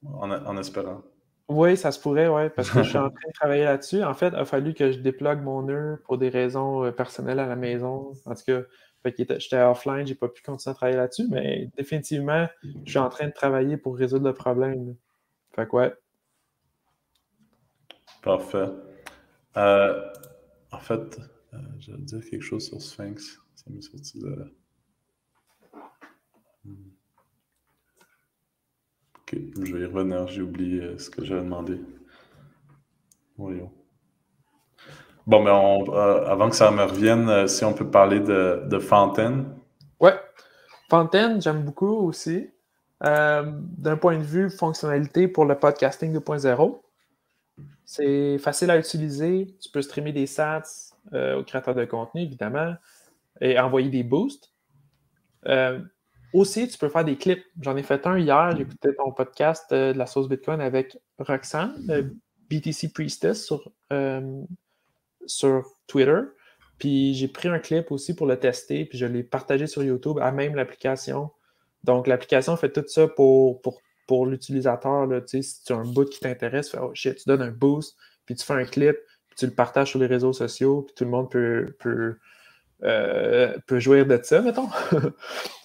en espérant. Oui, ça se pourrait, ouais, parce que je suis en train de travailler là-dessus. En fait, il a fallu que je déplogue mon nœud pour des raisons personnelles à la maison. En tout cas, j'étais offline, j'ai pas pu continuer à travailler là-dessus, mais définitivement, je suis en train de travailler pour résoudre le problème. Là. Fait que ouais. Parfait. En fait, je vais dire quelque chose sur Sphinx. Ça m'est sorti de... Ok, je vais y revenir. J'ai oublié ce que j'avais demandé. Voyons. Bon, mais avant que ça me revienne, si on peut parler de Fontaine. Ouais. Fontaine, j'aime beaucoup aussi. D'un point de vue fonctionnalité pour le podcasting 2.0, c'est facile à utiliser. Tu peux streamer des sats aux créateurs de contenu, évidemment, et envoyer des boosts. Aussi, tu peux faire des clips. J'en ai fait un hier. J'écoutais ton podcast de la sauce Bitcoin avec Roxane, BTC Priestess sur Twitter. Puis j'ai pris un clip aussi pour le tester, puis je l'ai partagé sur YouTube à même l'application. Donc l'application fait tout ça pour l'utilisateur. Là, si tu as un bout qui t'intéresse, tu fais, oh shit, tu donnes un boost, puis tu fais un clip, puis tu le partages sur les réseaux sociaux, puis tout le monde peut jouir de ça, mettons,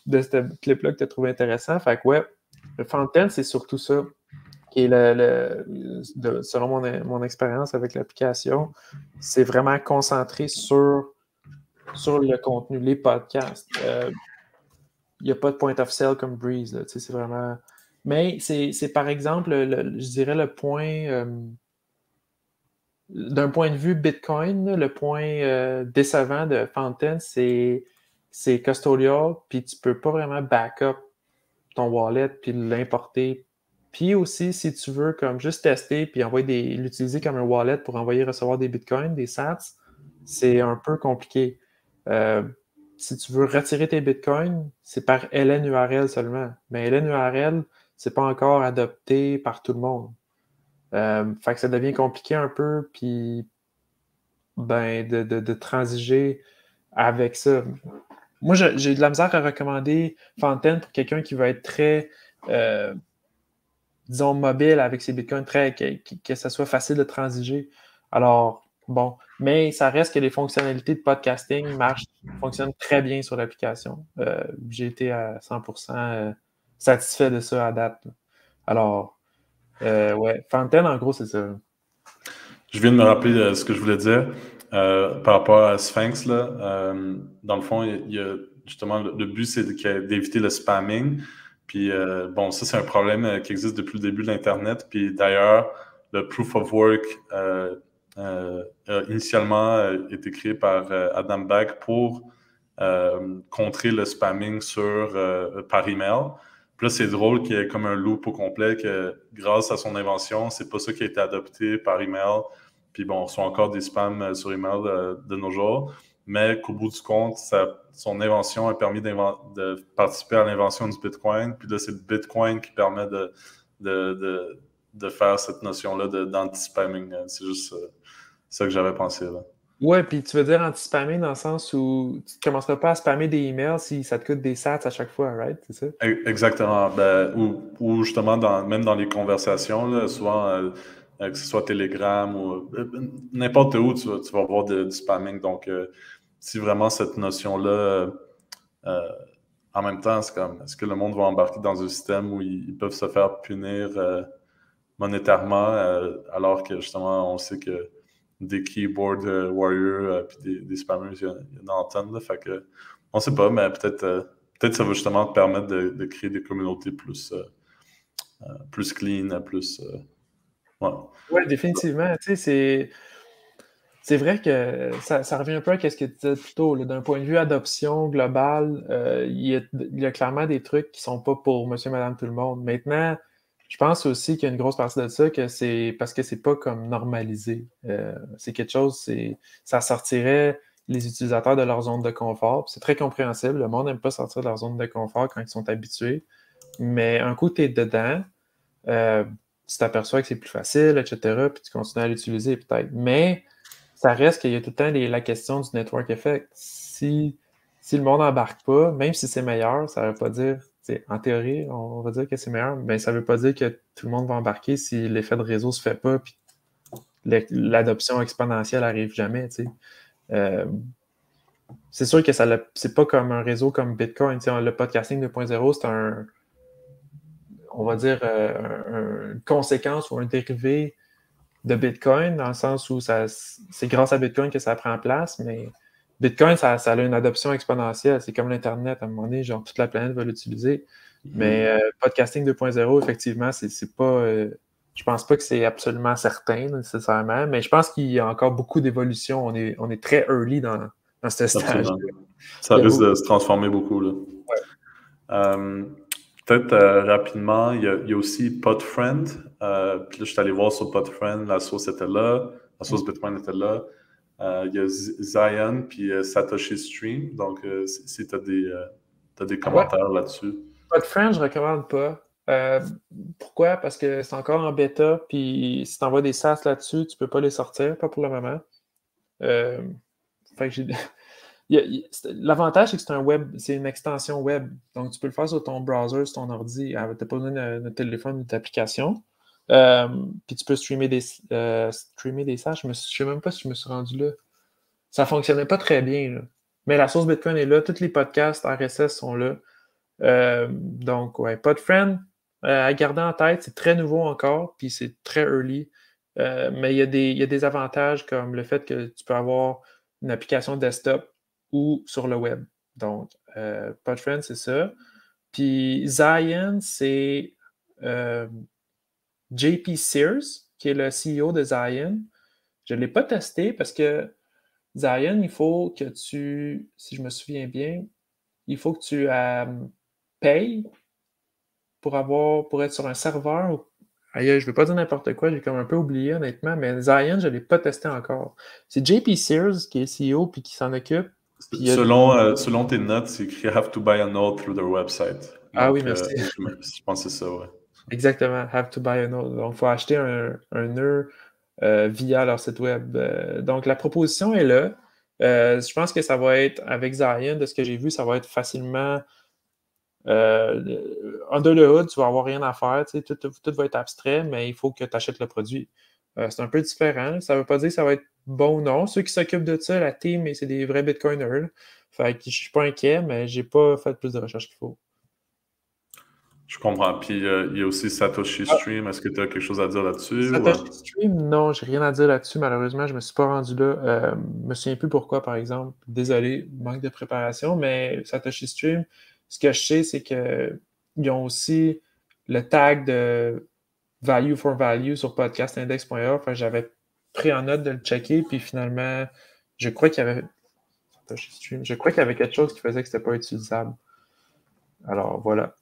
de ce clip-là que tu as trouvé intéressant. Fait que ouais, le Fontaine, c'est surtout ça qui est selon mon expérience avec l'application, c'est vraiment concentré sur le contenu, les podcasts. Il n'y a pas de point of sale comme Breeze. Là, c'est vraiment... Mais c'est par exemple, je dirais le point... d'un point de vue Bitcoin, le point décevant de Fountain, c'est custodial, puis tu peux pas vraiment backup ton wallet puis l'importer Puis aussi, si tu veux comme juste tester puis l'utiliser comme un wallet pour envoyer et recevoir des bitcoins, des sats, c'est un peu compliqué. Si tu veux retirer tes bitcoins, c'est par LNURL seulement. Mais LNURL, c'est pas encore adopté par tout le monde. Fait que ça devient compliqué un peu, puis de transiger avec ça. Moi, j'ai de la misère à recommander Fountain pour quelqu'un qui veut être très, disons, mobile avec ses bitcoins, que ça soit facile de transiger. Alors, bon, mais ça reste que les fonctionnalités de podcasting fonctionnent très bien sur l'application. J'ai été à 100% satisfait de ça à date. Alors, ouais, Fountain, en gros, c'est ça. Je viens de me rappeler ce que je voulais dire par rapport à Sphinx. Là, dans le fond, il y a justement le but, c'est d'éviter le spamming. Puis, bon, ça, c'est un problème qui existe depuis le début de l'Internet. Puis, d'ailleurs, le Proof of Work a initialement été créé par Adam Back pour contrer le spamming par email. Puis là, c'est drôle qu'il y ait comme un loop au complet que grâce à son invention, c'est pas ça qui a été adopté par email. Puis bon, on reçoit encore des spams sur email de nos jours. Mais qu'au bout du compte, son invention a permis de participer à l'invention du Bitcoin. Puis là, c'est le Bitcoin qui permet de faire cette notion-là d'anti-spamming. C'est juste ça que j'avais pensé là. Ouais, puis tu veux dire anti-spammer dans le sens où tu ne commenceras pas à spammer des emails si ça te coûte des sats à chaque fois, right? C'est ça? Exactement. Ben, ou justement, même dans les conversations, là, souvent, que ce soit Telegram ou n'importe où, tu vas avoir du spamming. Donc, si vraiment cette notion-là, en même temps, c'est comme, est-ce que le monde va embarquer dans un système où ils peuvent se faire punir monétairement, alors que justement, on sait que des keyboard warriors puis des spammers, il y en a en tonnes. Là, fait que, on sait pas, mais peut-être ça va justement te permettre de créer des communautés plus clean, plus. Ouais. Oui, définitivement. Tu sais, c'est vrai que ça revient un peu à ce que tu disais plus tôt. D'un point de vue adoption globale, il y a clairement des trucs qui sont pas pour monsieur, madame, tout le monde. Maintenant, je pense aussi qu'il y a une grosse partie de ça que c'est parce que c'est pas comme normalisé. C'est quelque chose, ça sortirait les utilisateurs de leur zone de confort. C'est très compréhensible. Le monde n'aime pas sortir de leur zone de confort quand ils sont habitués. Mais un coup, tu es dedans, tu t'aperçois que c'est plus facile, etc., puis tu continues à l'utiliser peut-être. Mais ça reste qu'il y a tout le temps la question du network effect. Si le monde n'embarque pas, même si c'est meilleur, ça ne veut pas dire, en théorie, on va dire que c'est meilleur, mais ça ne veut pas dire que tout le monde va embarquer si l'effet de réseau ne se fait pas, puis l'adoption exponentielle n'arrive jamais. C'est sûr que c'est pas comme un réseau comme Bitcoin. Le podcasting 2.0, c'est on va dire, une conséquence ou un dérivé de Bitcoin, dans le sens où c'est grâce à Bitcoin que ça prend place, mais Bitcoin, ça a une adoption exponentielle. C'est comme l'Internet, à un moment donné, genre toute la planète va l'utiliser. Mais podcasting 2.0, effectivement, c'est pas. Je pense pas que c'est absolument certain nécessairement, mais je pense qu'il y a encore beaucoup d'évolution. On est très early dans ce stage. Ça risque de se transformer beaucoup. Là. Ouais. Peut-être rapidement, il y a aussi Podfriend. Puis là, je suis allé voir sur Podfriend, la source était là, la source Bitcoin était là. Il y a Zion puis Satoshi Stream. Donc, si tu as des commentaires là-dessus. Podfriend, je recommande pas. Pourquoi? Parce que c'est encore en bêta, puis si tu envoies des sas là-dessus, tu peux pas les sortir, pas pour le moment. Fait que l'avantage, c'est que c'est une extension web. Donc, tu peux le faire sur ton browser, sur ton ordi. Tu n'as pas besoin de téléphone ou d'application. Puis tu peux streamer des sas. Je ne sais même pas si je me suis rendu là. Ça ne fonctionnait pas très bien, là. Mais la source Bitcoin est là. Tous les podcasts RSS sont là. Donc, ouais, Podfriend, à garder en tête, c'est très nouveau encore, puis c'est très early. Mais il y a des avantages comme le fait que tu peux avoir une application desktop ou sur le web. Donc, Podfriend, c'est ça. Puis Zion, c'est JP Sears, qui est le CEO de Zion. Je ne l'ai pas testé parce que Zion, il faut que si je me souviens bien, il faut que tu payes pour être sur un serveur. Aïe, je ne veux pas dire n'importe quoi, j'ai comme un peu oublié honnêtement, mais Zion, je ne l'ai pas testé encore. C'est JP Sears qui est CEO puis qui s'en occupe. Puis Selon tes notes, c'est écrit Have to buy a node through their website. Ah oui, Donc, merci. je pense que c'est ça, ouais. Exactement, have to buy a node. Donc, il faut acheter un nœud via leur site web. Donc, la proposition est là. Je pense que ça va être, avec Zion, de ce que j'ai vu, ça va être facilement under the hood, tu vas avoir rien à faire, tout va être abstrait, mais il faut que tu achètes le produit. C'est un peu différent. Ça ne veut pas dire que ça va être bon ou non. Ceux qui s'occupent de ça, la team, c'est des vrais bitcoiners. Là. Fait que je suis pas inquiet, mais j'ai pas fait plus de recherches qu'il faut. Je comprends. Puis, il y a aussi Satoshi Ah, Stream. Est-ce que tu as quelque chose à dire là-dessus? Satoshi Stream, non, j'ai rien à dire là-dessus, malheureusement, je me suis pas rendu là. Je me souviens plus pourquoi, par exemple. Désolé, manque de préparation, mais Satoshi Stream, ce que je sais, c'est qu'ils ont aussi le tag de Value for Value sur podcastindex.org. Enfin, j'avais pris en note de le checker, puis finalement, je crois qu'il y avait Satoshi Stream, je crois qu'il y avait quelque chose qui faisait que c'était pas utilisable. Alors, voilà.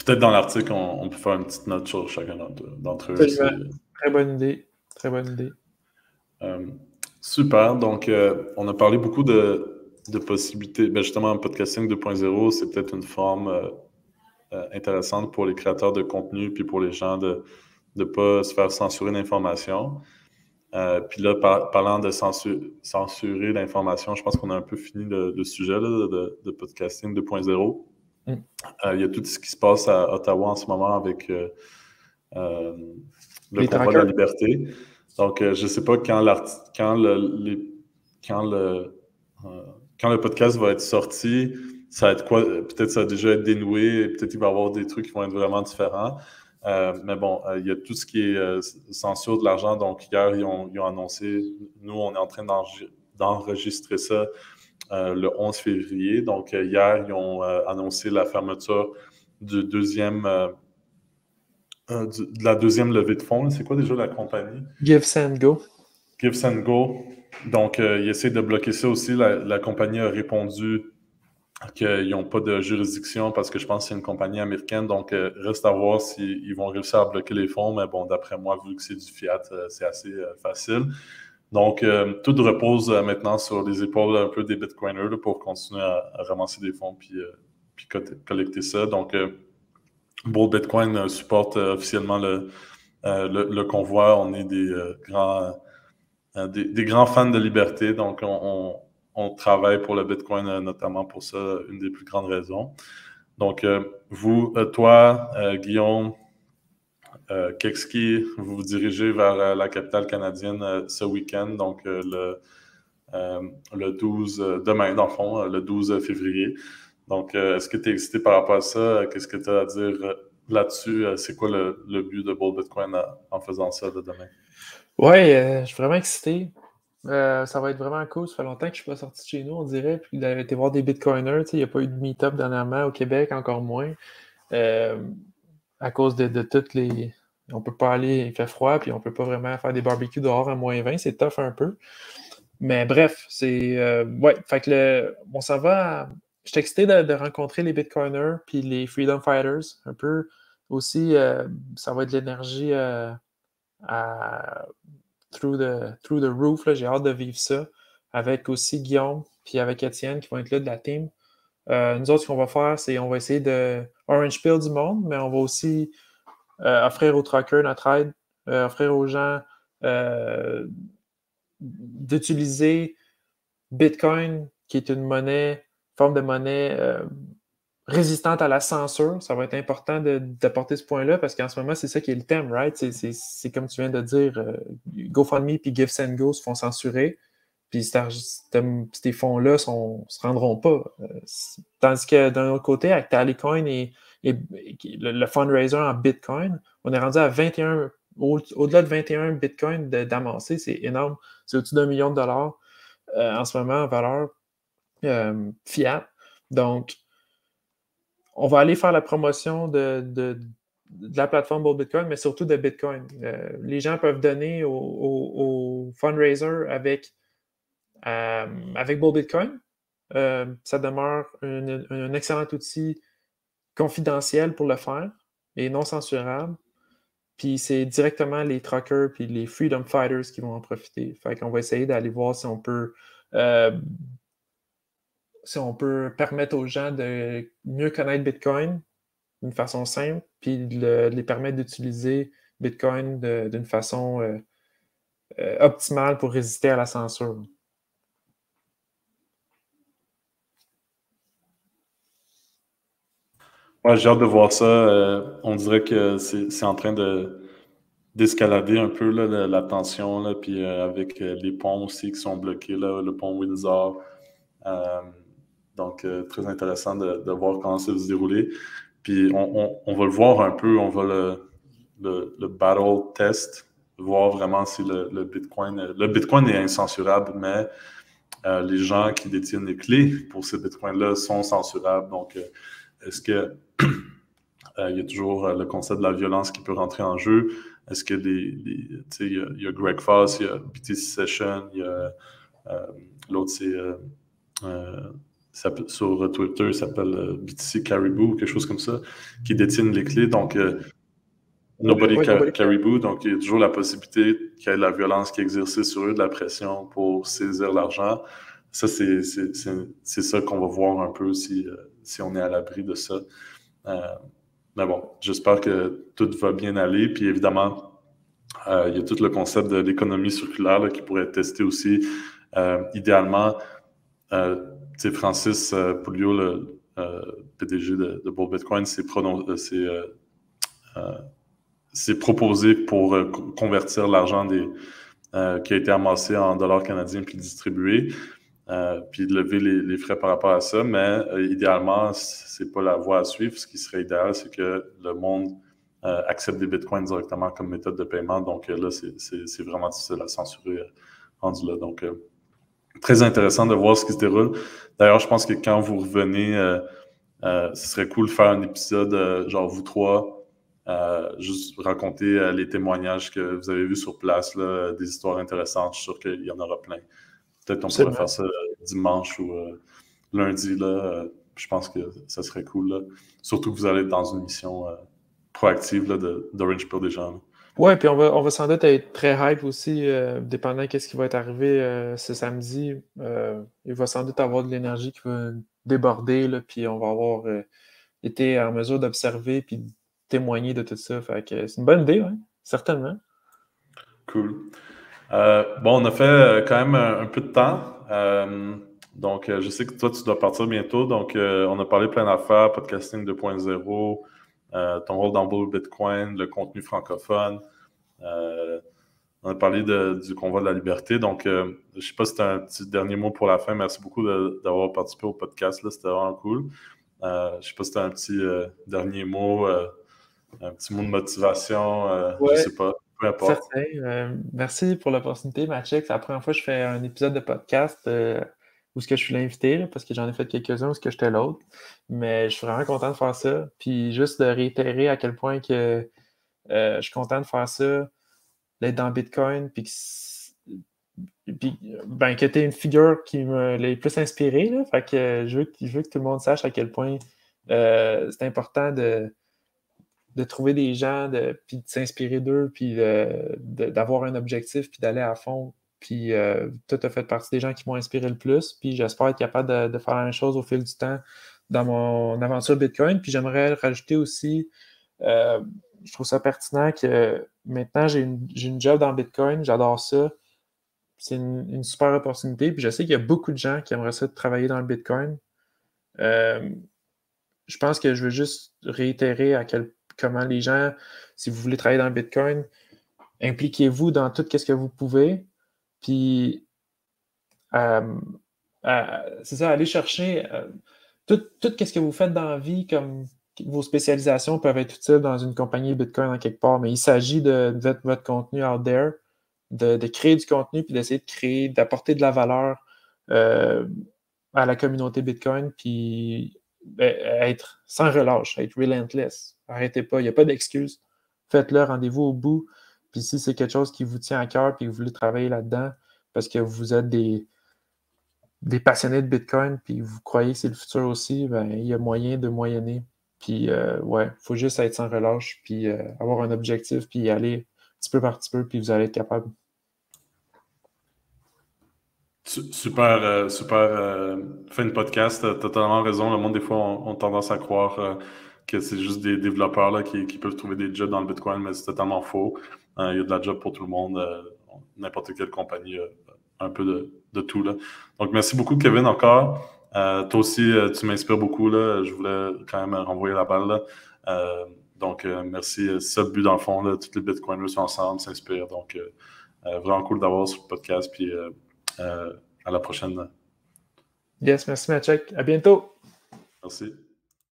Peut-être dans l'article, on peut faire une petite note sur chacun d'entre eux. Absolument. Très bonne idée. Très bonne idée. Super. Donc, on a parlé beaucoup de possibilités. Ben justement, un podcasting 2.0, c'est peut-être une forme intéressante pour les créateurs de contenu puis pour les gens de ne pas se faire censurer l'information. Puis là, parlant de censurer l'information, je pense qu'on a un peu fini le sujet là, de podcasting 2.0. Il y a tout ce qui se passe à Ottawa en ce moment avec le Les combat de trackers. la liberté. Donc, je ne sais pas quand le podcast va être sorti, ça va être quoi? Peut-être ça va déjà être dénoué, peut-être qu'il va y avoir des trucs qui vont être vraiment différents. Mais bon, il y a tout ce qui est censure de l'argent. Donc, hier, ils ont annoncé, nous, on est en train d'enregistrer ça le 11 février. Donc, hier, ils ont annoncé la fermeture de la deuxième levée de fonds. C'est quoi déjà la compagnie? Give, Send, Go. Give, Send, Go. Donc, ils essaient de bloquer ça aussi. La compagnie a répondu qu'ils n'ont pas de juridiction parce que je pense que c'est une compagnie américaine. Donc, reste à voir s'ils vont réussir à bloquer les fonds. Mais bon, d'après moi, vu que c'est du fiat, c'est assez facile. Donc, tout repose maintenant sur les épaules un peu des bitcoiners là, pour continuer à ramasser des fonds puis collecter ça. Donc, Bull Bitcoin supporte officiellement le convoi. On est des grands fans de liberté. Donc, on travaille pour le Bitcoin notamment pour ça, une des plus grandes raisons. Donc, toi, Guillaume, Kekski, vous vous dirigez vers la capitale canadienne ce week-end, donc le 12, demain, dans le fond, le 12 février. Donc, est-ce que tu es excité par rapport à ça? Qu'est-ce que tu as à dire là-dessus? C'est quoi le but de Bull Bitcoin en faisant ça là, demain? Ouais, je suis vraiment excité. Ça va être vraiment cool. Ça fait longtemps que je ne suis pas sorti de chez nous, on dirait. Puis d'aller été voir des bitcoiners. Il n'y a pas eu de meet-up dernièrement au Québec, encore moins. À cause de toutes les. On peut pas aller, il fait froid, puis on peut pas vraiment faire des barbecues dehors à -20. C'est tough un peu. Mais bref, c'est. Ouais, fait que on s'en va. Je suis excité de rencontrer les bitcoiners puis les freedom fighters. Un peu aussi, ça va être de l'énergie through the roof. Là. J'ai hâte de vivre ça. Avec aussi Guillaume puis avec Étienne qui vont être là de la team. Nous autres, ce qu'on va faire, c'est on va essayer de Orange Pill du monde, mais on va aussi offrir aux truckers notre aide, offrir aux gens d'utiliser Bitcoin, qui est une forme de monnaie résistante à la censure. Ça va être important d'apporter ce point-là parce qu'en ce moment, c'est ça qui est le thème, right? C'est comme tu viens de dire, GoFundMe puis GiveSendGo se font censurer. Puis ces fonds-là ne se rendront pas. Tandis que d'un autre côté, avec Tallycoin et le fundraiser en Bitcoin, on est rendu à 21, au-delà de 21 Bitcoin d'amassés. C'est énorme. C'est au-dessus d'1 million de dollars en ce moment en valeur fiat. Donc, on va aller faire la promotion de la plateforme Bull Bitcoin, mais surtout de Bitcoin. Les gens peuvent donner au fundraiser avec Bull Bitcoin. Ça demeure un excellent outil confidentiel pour le faire et non censurable. Puis c'est directement les truckers puis les freedom fighters qui vont en profiter. Fait qu'on va essayer d'aller voir si on peut permettre aux gens de mieux connaître Bitcoin d'une façon simple, puis de les permettre d'utiliser Bitcoin d'une façon optimale pour résister à la censure. Ouais, j'ai hâte de voir ça. On dirait que c'est en train d'escalader un peu là, la tension, là, puis avec les ponts aussi qui sont bloqués, là, le pont Windsor. Donc, très intéressant de voir comment ça va se dérouler. Puis, on va le voir un peu, on va le battle test, voir vraiment si le Bitcoin... Le Bitcoin est incensurable, mais les gens qui détiennent les clés pour ces Bitcoins-là sont censurables. Donc, est-ce que il y a toujours le concept de la violence qui peut rentrer en jeu? Est-ce que il y a Greg Foss, il y a BTC Session, il y a l'autre, sur Twitter, il s'appelle BTC Caribou, quelque chose comme ça, qui détiennent les clés. Donc, Nobody Caribou. Donc, il y a toujours la possibilité qu'il y ait de la violence qui est exercée sur eux, de la pression pour saisir l'argent. Ça, c'est ça qu'on va voir un peu si on est à l'abri de ça. Mais bon, j'espère que tout va bien aller. Puis évidemment, il y a tout le concept de l'économie circulaire là, qui pourrait être testé aussi. Idéalement, Francis Pouliot, le PDG de Bull Bitcoin, s'est proposé pour convertir l'argent qui a été amassé en dollars canadiens puis distribué. Puis de lever les frais par rapport à ça, mais idéalement, c'est pas la voie à suivre. Ce qui serait idéal, c'est que le monde accepte des bitcoins directement comme méthode de paiement. Donc là, c'est vraiment difficile à censurer rendu là. Donc, très intéressant de voir ce qui se déroule. D'ailleurs, je pense que quand vous revenez, ce serait cool de faire un épisode, genre vous trois, juste raconter les témoignages que vous avez vus sur place, là, des histoires intéressantes. Je suis sûr qu'il y en aura plein. Peut-être qu'on pourrait faire ça dimanche ou lundi. Là, je pense que ça serait cool. Là. Surtout que vous allez être dans une mission proactive là, d'Orange Pill des gens. Oui, puis on va sans doute être très hype aussi, dépendant de ce qui va être arrivé ce samedi. Il va sans doute avoir de l'énergie qui va déborder, là, puis on va avoir été en mesure d'observer puis de témoigner de tout ça. Fait que c'est une bonne idée, oui, certainement. Cool. Bon, on a fait quand même un peu de temps. Donc, je sais que toi, tu dois partir bientôt. Donc, on a parlé plein d'affaires, podcasting 2.0, ton rôle dans Bull Bitcoin, le contenu francophone. On a parlé du convoi de la liberté. Donc, je ne sais pas si tu as un petit dernier mot pour la fin. Merci beaucoup d'avoir participé au podcast. Là, c'était vraiment cool. Je ne sais pas si tu as un petit dernier mot, un petit mot de motivation. Je ne sais pas. Peu importe. Merci pour l'opportunité, Mathieu. C'est la première fois que je fais un épisode de podcast où je suis l'invité, là, parce que j'en ai fait quelques-uns où j'étais l'autre. Mais je suis vraiment content de faire ça. Puis juste de réitérer à quel point que je suis content de faire ça, d'être dans Bitcoin, puis que tu es une figure qui me l'ait plus inspiré. Là. Fait que je veux que tout le monde sache à quel point c'est important de trouver des gens, puis de s'inspirer d'eux, puis d'avoir un objectif, puis d'aller à fond. Puis toi, tu as fait partie des gens qui m'ont inspiré le plus. Puis j'espère être capable de faire la même chose au fil du temps dans mon aventure Bitcoin. Puis j'aimerais rajouter aussi, je trouve ça pertinent que maintenant, j'ai une job dans Bitcoin. J'adore ça. C'est une super opportunité. Puis je sais qu'il y a beaucoup de gens qui aimeraient ça de travailler dans le Bitcoin. Je pense que je veux juste réitérer comment les gens, si vous voulez travailler dans le Bitcoin, impliquez-vous dans tout ce que vous pouvez. Puis, c'est ça, allez chercher tout ce que vous faites dans la vie, comme vos spécialisations peuvent être utiles dans une compagnie Bitcoin en quelque part, mais il s'agit de mettre votre contenu out there, de créer du contenu, puis d'essayer d'apporter de la valeur à la communauté Bitcoin, puis être sans relâche, être relentless. Arrêtez pas, il n'y a pas d'excuse. Faites-le, rendez-vous au bout. Puis si c'est quelque chose qui vous tient à cœur et que vous voulez travailler là-dedans parce que vous êtes des passionnés de Bitcoin puis vous croyez que c'est le futur aussi, ben, il y a moyen de moyenner. Puis, ouais, il faut juste être sans relâche, puis avoir un objectif, puis y aller petit peu par petit peu, puis vous allez être capable. Super, fin de podcast. T'as totalement raison. Le monde, des fois, on tendance à croire que c'est juste des développeurs là, qui peuvent trouver des jobs dans le Bitcoin, mais c'est totalement faux. Il y a de la job pour tout le monde. N'importe quelle compagnie, un peu de tout. Là. Donc, merci beaucoup, Kevin, encore. Toi aussi, tu m'inspires beaucoup. Là. Je voulais quand même renvoyer la balle. Là. Donc, merci. C'est ça le but, dans le fond. Là. Tous les Bitcoiners sont ensemble, s'inspirent. Donc, vraiment cool d'avoir sur le podcast. Puis, à la prochaine. Yes, merci Mathieu. À bientôt! Merci.